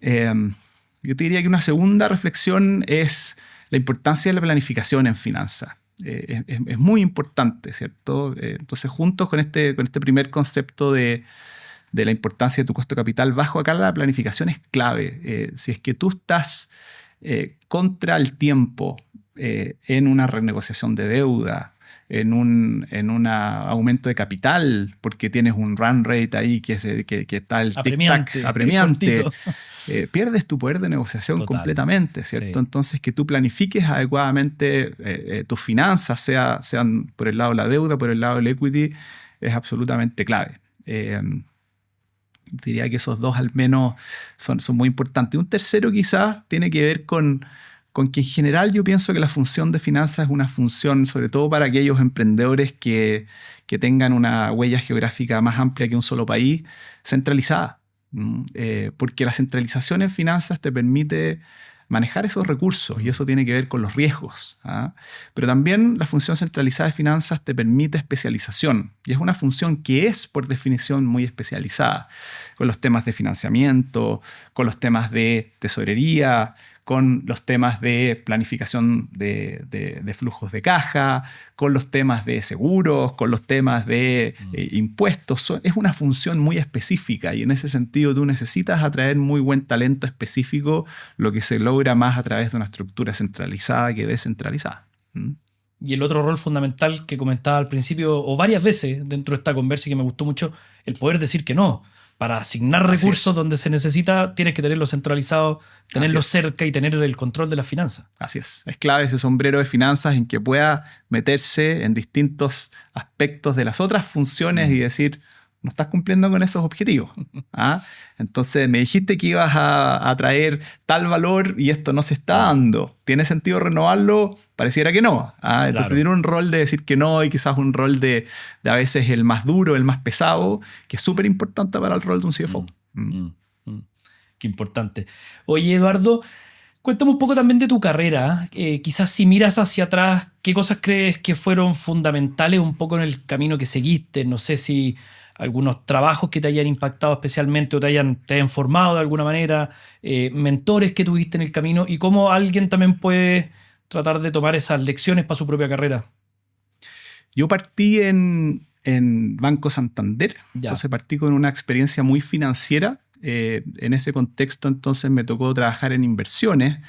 Yo te diría que una segunda reflexión es la importancia de la planificación en finanzas. Es muy importante, ¿cierto? Entonces, juntos con este primer concepto de la importancia de tu costo de capital bajo, acá la planificación es clave. Si es que tú estás contra el tiempo en una renegociación de deuda, en un aumento de capital, porque tienes un run rate ahí que está el tic-tac apremiante, pierdes tu poder de negociación completamente, ¿cierto? Sí. Entonces, que tú planifiques adecuadamente tus finanzas, sean por el lado de la deuda, por el lado del equity, es absolutamente clave. Diría que esos dos al menos son muy importantes. Un tercero quizás tiene que ver con que en general yo pienso que la función de finanzas es una función, sobre todo para aquellos emprendedores que tengan una huella geográfica más amplia que un solo país, centralizada. Porque la centralización en finanzas te permite manejar esos recursos y eso tiene que ver con los riesgos. ¿Ah? Pero también la función centralizada de finanzas te permite especialización y es una función que es por definición muy especializada con los temas de financiamiento, con los temas de tesorería, con los temas de planificación de flujos de caja, con los temas de seguros, con los temas de impuestos. Es una función muy específica y en ese sentido tú necesitas atraer muy buen talento específico, lo que se logra más a través de una estructura centralizada que descentralizada. Y el otro rol fundamental que comentaba al principio, o varias veces dentro de esta conversa y que me gustó mucho, el poder decir que no. Para asignar recursos donde se necesita, tienes que tenerlo centralizado, tenerlo cerca y tener el control de las finanzas. Así es. Es clave ese sombrero de finanzas en que pueda meterse en distintos aspectos de las otras funciones y decir, no estás cumpliendo con esos objetivos. ¿Ah? Entonces me dijiste que ibas a traer tal valor y esto no se está dando. ¿Tiene sentido renovarlo? Pareciera que no. ¿Ah? Entonces Claro. tiene un rol de decir que no y quizás un rol de a veces el más duro, el más pesado, que es súper importante para el rol de un CFO. Qué importante. Oye, Eduardo, cuéntame un poco también de tu carrera. Quizás si miras hacia atrás, ¿qué cosas crees que fueron fundamentales un poco en el camino que seguiste? No sé si algunos trabajos que te hayan impactado especialmente o te hayan formado de alguna manera, mentores que tuviste en el camino y cómo alguien también puede tratar de tomar esas lecciones para su propia carrera. Yo partí en Banco Santander, entonces partí con una experiencia muy financiera. En ese contexto entonces me tocó trabajar en inversiones.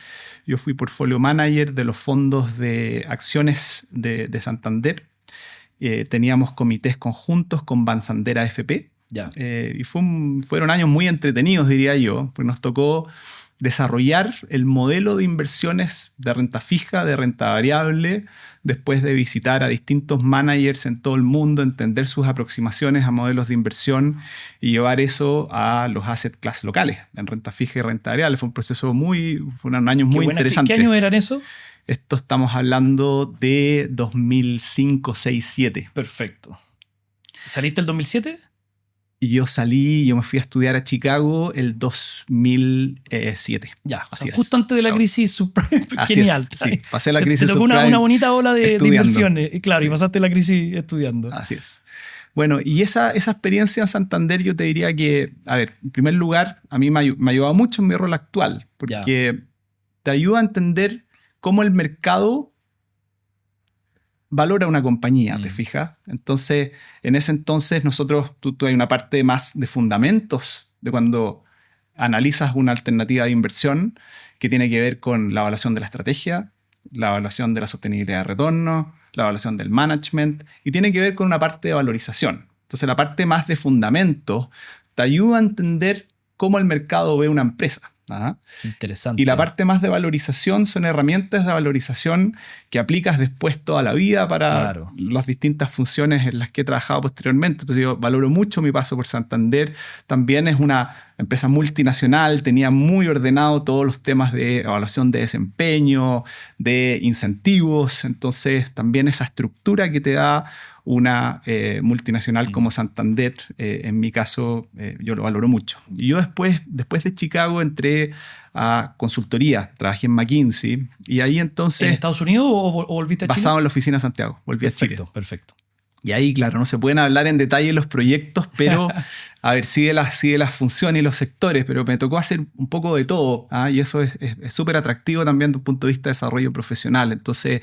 Yo fui portfolio manager de los fondos de acciones de Santander. Teníamos comités conjuntos con Bansander AFP. Y fueron años muy entretenidos, diría yo, porque nos tocó desarrollar el modelo de inversiones de renta fija, de renta variable, después de visitar a distintos managers en todo el mundo, entender sus aproximaciones a modelos de inversión y llevar eso a los asset class locales, en renta fija y renta variable. Fue un proceso fueron años muy interesantes. ¿Qué años eran eso? Esto estamos hablando de 2005, 6, 7. Perfecto. ¿Saliste el 2007? Y yo me fui a estudiar a Chicago el 2007. Ya, o sea, justo antes de la crisis subprime. Genial. Sí, pasé la crisis te tocó subprime una bonita ola de inversiones. Claro, y pasaste la crisis estudiando. Así es. Bueno, y esa experiencia en Santander yo te diría que, a ver, en primer lugar, a mí me ha ayudado mucho en mi rol actual, porque te ayuda a entender cómo el mercado valora una compañía, ¿te fijas? Entonces, en ese entonces nosotros, tú hay una parte más de fundamentos de cuando analizas una alternativa de inversión que tiene que ver con la evaluación de la estrategia, la evaluación de la sostenibilidad de retorno, la evaluación del management y tiene que ver con una parte de valorización. Entonces, la parte más de fundamentos te ayuda a entender cómo el mercado ve una empresa. Interesante. Y la parte más de valorización son herramientas de valorización que aplicas después toda la vida para las distintas funciones en las que he trabajado posteriormente. Entonces yo valoro mucho mi paso por Santander. También es una empresa multinacional, tenía muy ordenado todos los temas de evaluación de desempeño, de incentivos. Entonces también esa estructura que te da una multinacional como Santander, en mi caso, yo lo valoro mucho. Y yo después de Chicago entré a consultoría, trabajé en McKinsey y ahí entonces... ¿En Estados Unidos o volviste a Chile? Basado en la oficina de Santiago, volví a Chile. Perfecto. Y ahí, claro, no se pueden hablar en detalle los proyectos, pero a ver, sigue las funciones y los sectores, pero me tocó hacer un poco de todo, y eso es súper atractivo también desde un punto de vista de desarrollo profesional. Entonces,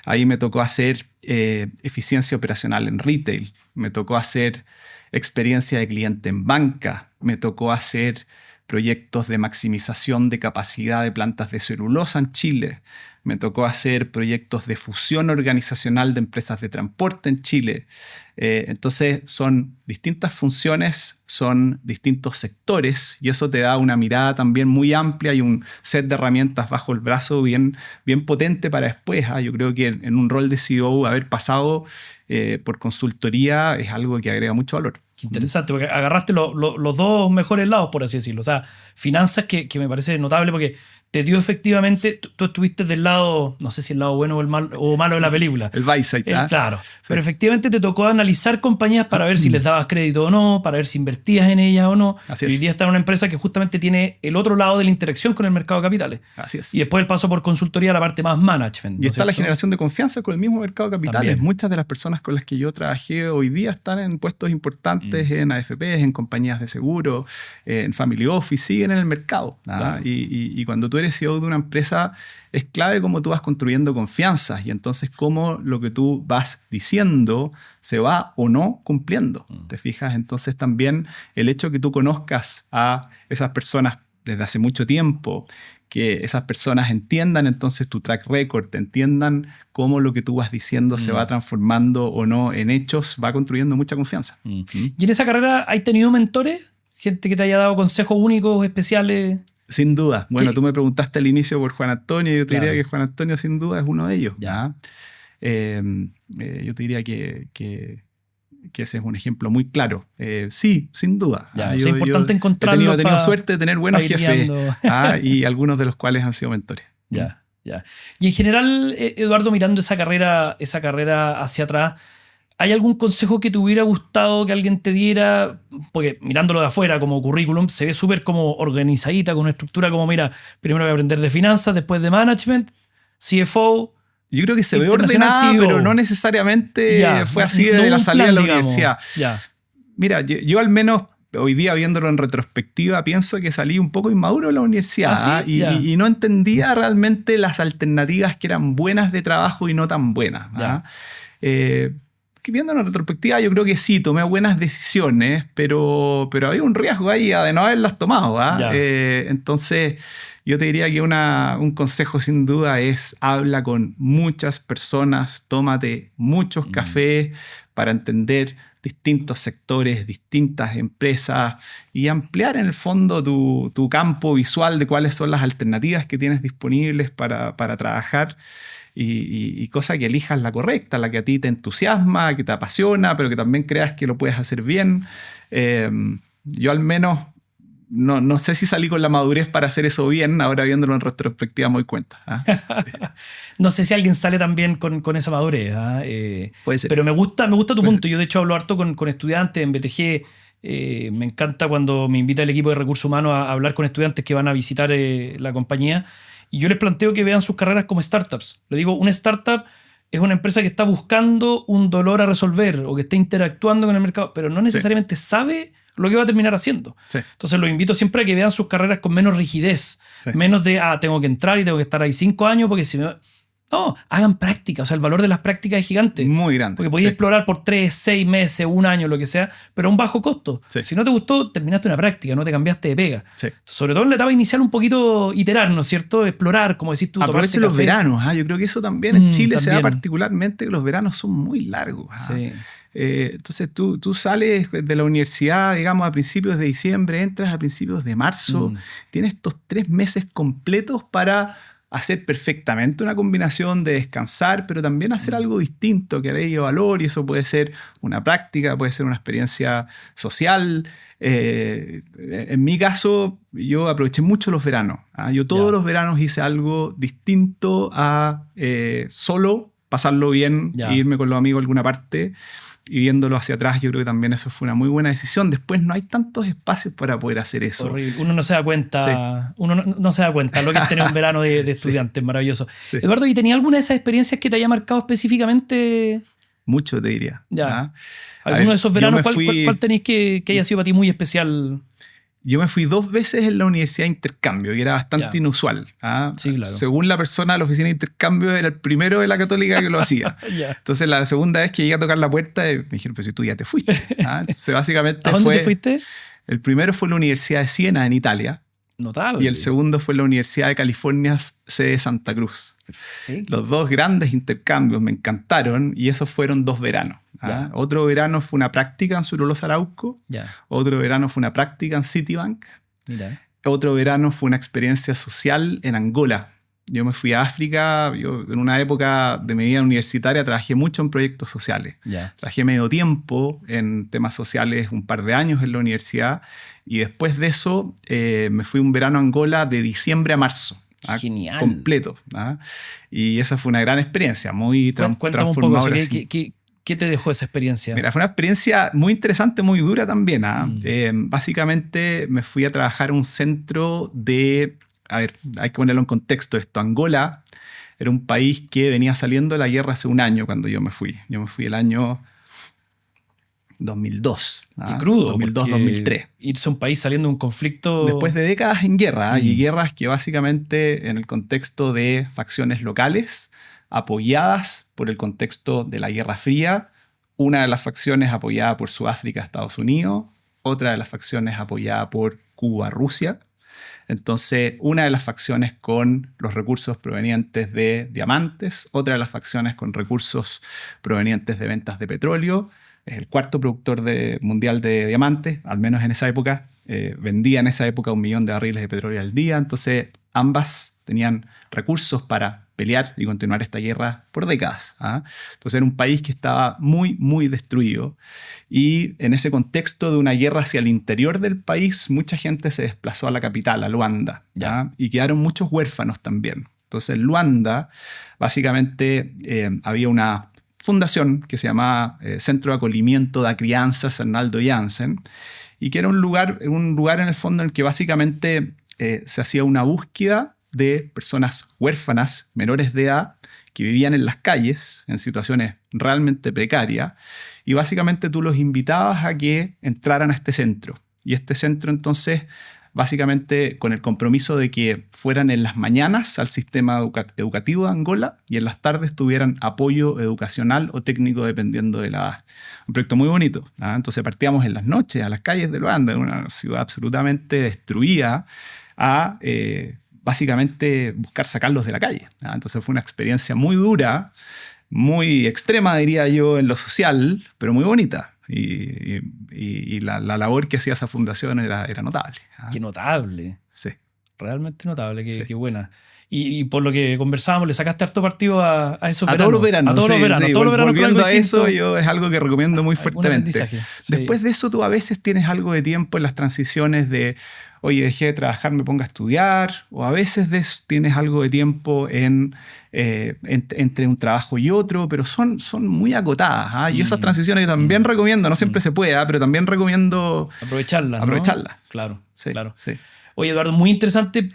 ahí me tocó hacer eficiencia operacional en retail, me tocó hacer experiencia de cliente en banca, me tocó hacer proyectos de maximización de capacidad de plantas de celulosa en Chile. Me tocó hacer proyectos de fusión organizacional de empresas de transporte en Chile. Entonces son distintas funciones, son distintos sectores y eso te da una mirada también muy amplia y un set de herramientas bajo el brazo bien potente para después. Yo creo que en un rol de CEO haber pasado por consultoría es algo que agrega mucho valor. Interesante, porque agarraste los dos mejores lados, por así decirlo. O sea, finanzas que me parece notable porque te dio efectivamente, tú estuviste del lado, no sé si el lado bueno o malo de la película. El buy side, claro, sí. Pero efectivamente te tocó analizar compañías para ver si les dabas crédito o no, para ver si invertías en ellas o no. Así es. Y hoy día está en una empresa que justamente tiene el otro lado de la interacción con el mercado de capitales. Así es. Y después el paso por consultoría, la parte más management. Y está la generación de confianza con el mismo mercado de capitales. También. Muchas de las personas con las que yo trabajé hoy día están en puestos importantes en AFPs, en compañías de seguro, en family office, siguen en el mercado. Claro. Y cuando tú eres CEO de una empresa, es clave cómo tú vas construyendo confianzas y entonces cómo lo que tú vas diciendo se va o no cumpliendo. ¿Te fijas? Entonces también el hecho que tú conozcas a esas personas desde hace mucho tiempo, que esas personas entiendan entonces tu track record, entiendan cómo lo que tú vas diciendo se va transformando o no en hechos, va construyendo mucha confianza. ¿Y en esa carrera has tenido mentores? ¿Gente que te haya dado consejos únicos, especiales? Sin duda. Bueno, ¿Qué? tú me preguntaste al inicio por Juan Antonio y yo te Claro. diría que Juan Antonio sin duda es uno de ellos. Ya. Yo te diría que ese es un ejemplo muy claro. Sí, sin duda. Ya, o sea, es importante He encontrarlos. tenido suerte de tener buenos ir jefes guiando. y algunos de los cuales han sido mentores. Ya, ya. Y en general, Eduardo, mirando esa carrera hacia atrás, ¿hay algún consejo que te hubiera gustado que alguien te diera? Porque mirándolo de afuera como currículum, se ve súper como organizadita, con una estructura como, mira, primero voy a aprender de finanzas, después de management, CFO. Yo creo que se ve Internacional ordenada, CEO. pero no necesariamente Ya, fue así no desde la un salida plan, de la digamos. universidad. Ya, Mira, yo al menos hoy día viéndolo en retrospectiva pienso que salí un poco inmaduro de la universidad. ¿Ah, sí? Ya. Y no entendía realmente las alternativas que eran buenas de trabajo y no tan buenas. Ya. Que viéndolo en retrospectiva yo creo que sí, tomé buenas decisiones, pero había un riesgo ahí de no haberlas tomado. Ya. Entonces yo te diría que un consejo sin duda es habla con muchas personas, tómate muchos cafés para entender distintos sectores, distintas empresas y ampliar en el fondo tu campo visual de cuáles son las alternativas que tienes disponibles para trabajar y cosa que elijas la correcta, la que a ti te entusiasma, que te apasiona, pero que también creas que lo puedes hacer bien. Yo al menos no sé si salí con la madurez para hacer eso bien, ahora viéndolo en retrospectiva me doy cuenta. No sé si alguien sale también con esa madurez. Puede ser. Pero me gusta tu punto. Yo de hecho hablo harto con estudiantes en BTG. Me encanta cuando me invita el equipo de recursos humanos a hablar con estudiantes que van a visitar la compañía. Y yo les planteo que vean sus carreras como startups. Le digo, una startup es una empresa que está buscando un dolor a resolver o que está interactuando con el mercado, pero no necesariamente sabe lo que va a terminar haciendo. Sí. Entonces los invito siempre a que vean sus carreras con menos rigidez, Sí. menos de, tengo que entrar y tengo que estar ahí 5 años porque si me... No, hagan práctica. O sea, el valor de las prácticas es gigante. Muy grande. Porque podías Sí. explorar por 3, 6 meses, 1 año, lo que sea, pero a un bajo costo. Sí. Si no te gustó, terminaste una práctica, no te cambiaste de pega. Sí. Sobre todo en la etapa inicial, un poquito iterar, ¿no es cierto? Explorar, como decís tú, tomarse Aproveche los café. veranos. Yo creo que eso también en Chile se da también. particularmente, que los veranos son muy largos. Sí. Entonces tú sales de la universidad, digamos, a principios de diciembre, entras a principios de marzo, tienes estos 3 meses completos para hacer perfectamente una combinación de descansar, pero también hacer algo distinto que agregue valor, y eso puede ser una práctica, puede ser una experiencia social. En mi caso, yo aproveché mucho los veranos. Yo todos los veranos hice algo distinto a solo pasarlo bien e irme con los amigos a alguna parte. Y viéndolo hacia atrás, yo creo que también eso fue una muy buena decisión. Después no hay tantos espacios para poder hacer eso. Horrible. Uno no se da cuenta. Sí. Uno no se da cuenta lo que es tener un verano de estudiante. Sí. Maravilloso. Sí. Eduardo, ¿y tenía alguna de esas experiencias que te haya marcado específicamente? Mucho, te diría. Ya. ¿Alguno de esos veranos? ¿Cuál tenéis que haya sido para ti muy especial? Yo me fui 2 veces en la universidad de intercambio y era bastante inusual. Sí, claro. Según la persona de la oficina de intercambio, era el primero de la Católica que lo hacía. Entonces, la segunda vez que llegué a tocar la puerta, me dijeron, pero si tú ya te fuiste. Entonces, básicamente ¿A dónde te fuiste? El primero fue la Universidad de Siena, en Italia. Notable. Y el segundo fue la Universidad de California, sede de Santa Cruz. Perfecto. Los 2 grandes intercambios me encantaron y esos fueron 2 veranos. Otro verano fue una práctica en Surulosa Arauco. Otro verano fue una práctica en Citibank. Mira. Otro verano fue una experiencia social en Angola. Yo me fui a África. Yo en una época de mi vida universitaria trabajé mucho en proyectos sociales. Trabajé medio tiempo en temas sociales, un par de años en la universidad. Y después de eso me fui un verano a Angola de diciembre a marzo. Genial. Completo. Y esa fue una gran experiencia, muy transformadora. Un poco, ¿qué te dejó esa experiencia? Mira, fue una experiencia muy interesante, muy dura también. Básicamente me fui a trabajar a un centro de... A ver, hay que ponerlo en contexto esto. Angola era un país que venía saliendo de la guerra hace un año cuando yo me fui. Yo me fui el año 2002. Qué crudo. 2002-2003. Irse a un país saliendo de un conflicto... Después de décadas en guerra, y guerras que básicamente en el contexto de facciones locales, apoyadas por el contexto de la Guerra Fría, una de las facciones apoyada por Sudáfrica, Estados Unidos, otra de las facciones apoyada por Cuba, Rusia. Entonces, una de las facciones con los recursos provenientes de diamantes, otra de las facciones con recursos provenientes de ventas de petróleo. Es el cuarto productor mundial de diamantes, al menos en esa época. Vendía en esa época 1 millón de barriles de petróleo al día. Entonces, ambas tenían recursos para pelear y continuar esta guerra por décadas. Entonces era un país que estaba muy, muy destruido. Y en ese contexto de una guerra hacia el interior del país, mucha gente se desplazó a la capital, a Luanda. Y quedaron muchos huérfanos también. Entonces en Luanda, básicamente, había una fundación que se llamaba Centro de Acolimiento de Crianças Arnaldo Janssen, y que era un lugar en el fondo en el que básicamente se hacía una búsqueda de personas huérfanas, menores de edad, que vivían en las calles en situaciones realmente precarias, y básicamente tú los invitabas a que entraran a este centro. Y este centro entonces, básicamente con el compromiso de que fueran en las mañanas al sistema educativo de Angola y en las tardes tuvieran apoyo educacional o técnico dependiendo de la edad. Un proyecto muy bonito. Entonces partíamos en las noches a las calles de Luanda, una ciudad absolutamente destruida, a básicamente buscar sacarlos de la calle. Entonces fue una experiencia muy dura, muy extrema, diría yo, en lo social, pero muy bonita. Y la labor que hacía esa fundación era notable. Qué notable. Sí. Realmente notable, Sí. qué buena. Y por lo que conversábamos, le sacaste harto partido a esos veranos. Todos los veranos. A todos los veranos. Volviendo a eso, es algo que recomiendo muy fuertemente. Sí. Después de eso, tú a veces tienes algo de tiempo en las transiciones de, oye, dejé de trabajar, me pongo a estudiar, o a veces tienes algo de tiempo entre un trabajo y otro, pero son muy acotadas. Y esas transiciones yo también recomiendo, no siempre se puede, pero también recomiendo aprovecharlas. Claro, sí, claro. Sí. Oye, Eduardo, muy interesante.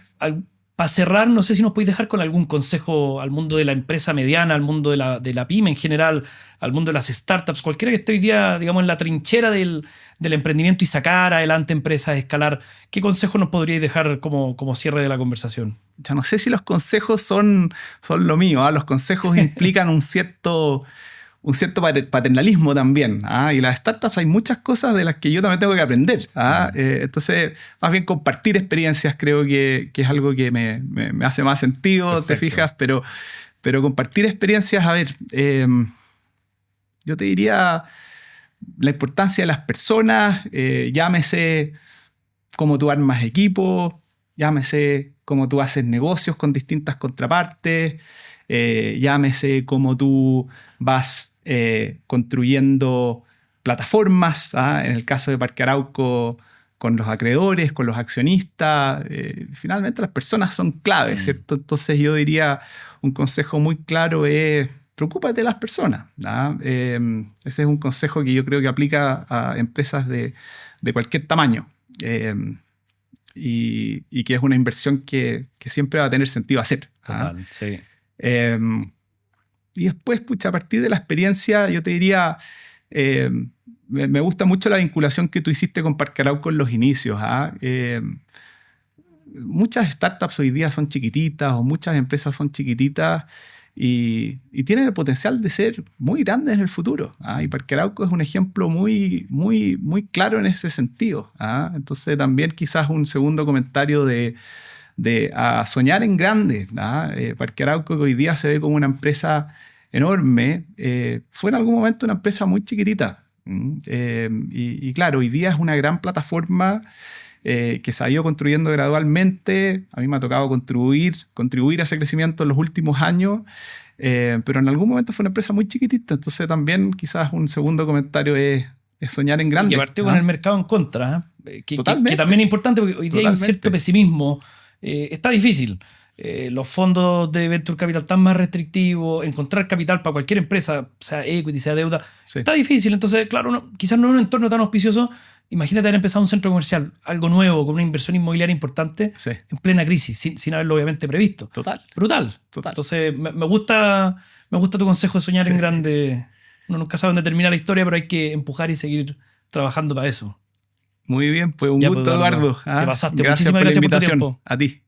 Para cerrar, no sé si nos podéis dejar con algún consejo al mundo de la empresa mediana, al mundo de la pyme en general, al mundo de las startups, cualquiera que esté hoy día, digamos, en la trinchera del emprendimiento y sacar adelante empresas, escalar. ¿Qué consejo nos podríais dejar como cierre de la conversación? Ya no sé si los consejos son lo mío. Los consejos implican un cierto paternalismo también. Y las startups hay muchas cosas de las que yo también tengo que aprender. Entonces, más bien compartir experiencias creo que es algo que me hace más sentido. Perfecto. Te fijas, pero compartir experiencias, a ver, yo te diría la importancia de las personas, llámese cómo tú armas equipo, llámese cómo tú haces negocios con distintas contrapartes, llámese cómo tú vas construyendo plataformas, en el caso de Parque Arauco, con los acreedores, con los accionistas. Finalmente las personas son claves, ¿cierto? Entonces yo diría, un consejo muy claro es, preocúpate de las personas. Ese es un consejo que yo creo que aplica a empresas de cualquier tamaño. Y que es una inversión que siempre va a tener sentido hacer. Total, sí. Y después, a partir de la experiencia, yo te diría, me gusta mucho la vinculación que tú hiciste con Parque Arauco en los inicios. Muchas startups hoy día son chiquititas o muchas empresas son chiquititas y tienen el potencial de ser muy grandes en el futuro. Y Parque Arauco es un ejemplo muy, muy, muy claro en ese sentido. Entonces también quizás un segundo comentario de a soñar en grande. Parque Arauco, que hoy día se ve como una empresa enorme, fue en algún momento una empresa muy chiquitita. Y claro, hoy día es una gran plataforma que se ha ido construyendo gradualmente. A mí me ha tocado contribuir a ese crecimiento en los últimos años, pero en algún momento fue una empresa muy chiquitita. Entonces también quizás un segundo comentario es soñar en grande. Y que partió con el mercado en contra, que también es importante porque hoy día hay un cierto pesimismo. Está difícil. Los fondos de Venture Capital están más restrictivos. Encontrar capital para cualquier empresa, sea equity, sea deuda, está difícil. Entonces, claro, quizás no en un entorno tan auspicioso. Imagínate haber empezado un centro comercial, algo nuevo, con una inversión inmobiliaria importante, en plena crisis, sin haberlo obviamente previsto. Brutal. Entonces, me gusta tu consejo de soñar en grande. Uno nunca sabe dónde termina la historia, pero hay que empujar y seguir trabajando para eso. Muy bien, pues un Ya, gusto, pues, Eduardo, Eduardo. te pasaste. Gracias Muchísimas por la gracias por tu invitación. tiempo. A ti.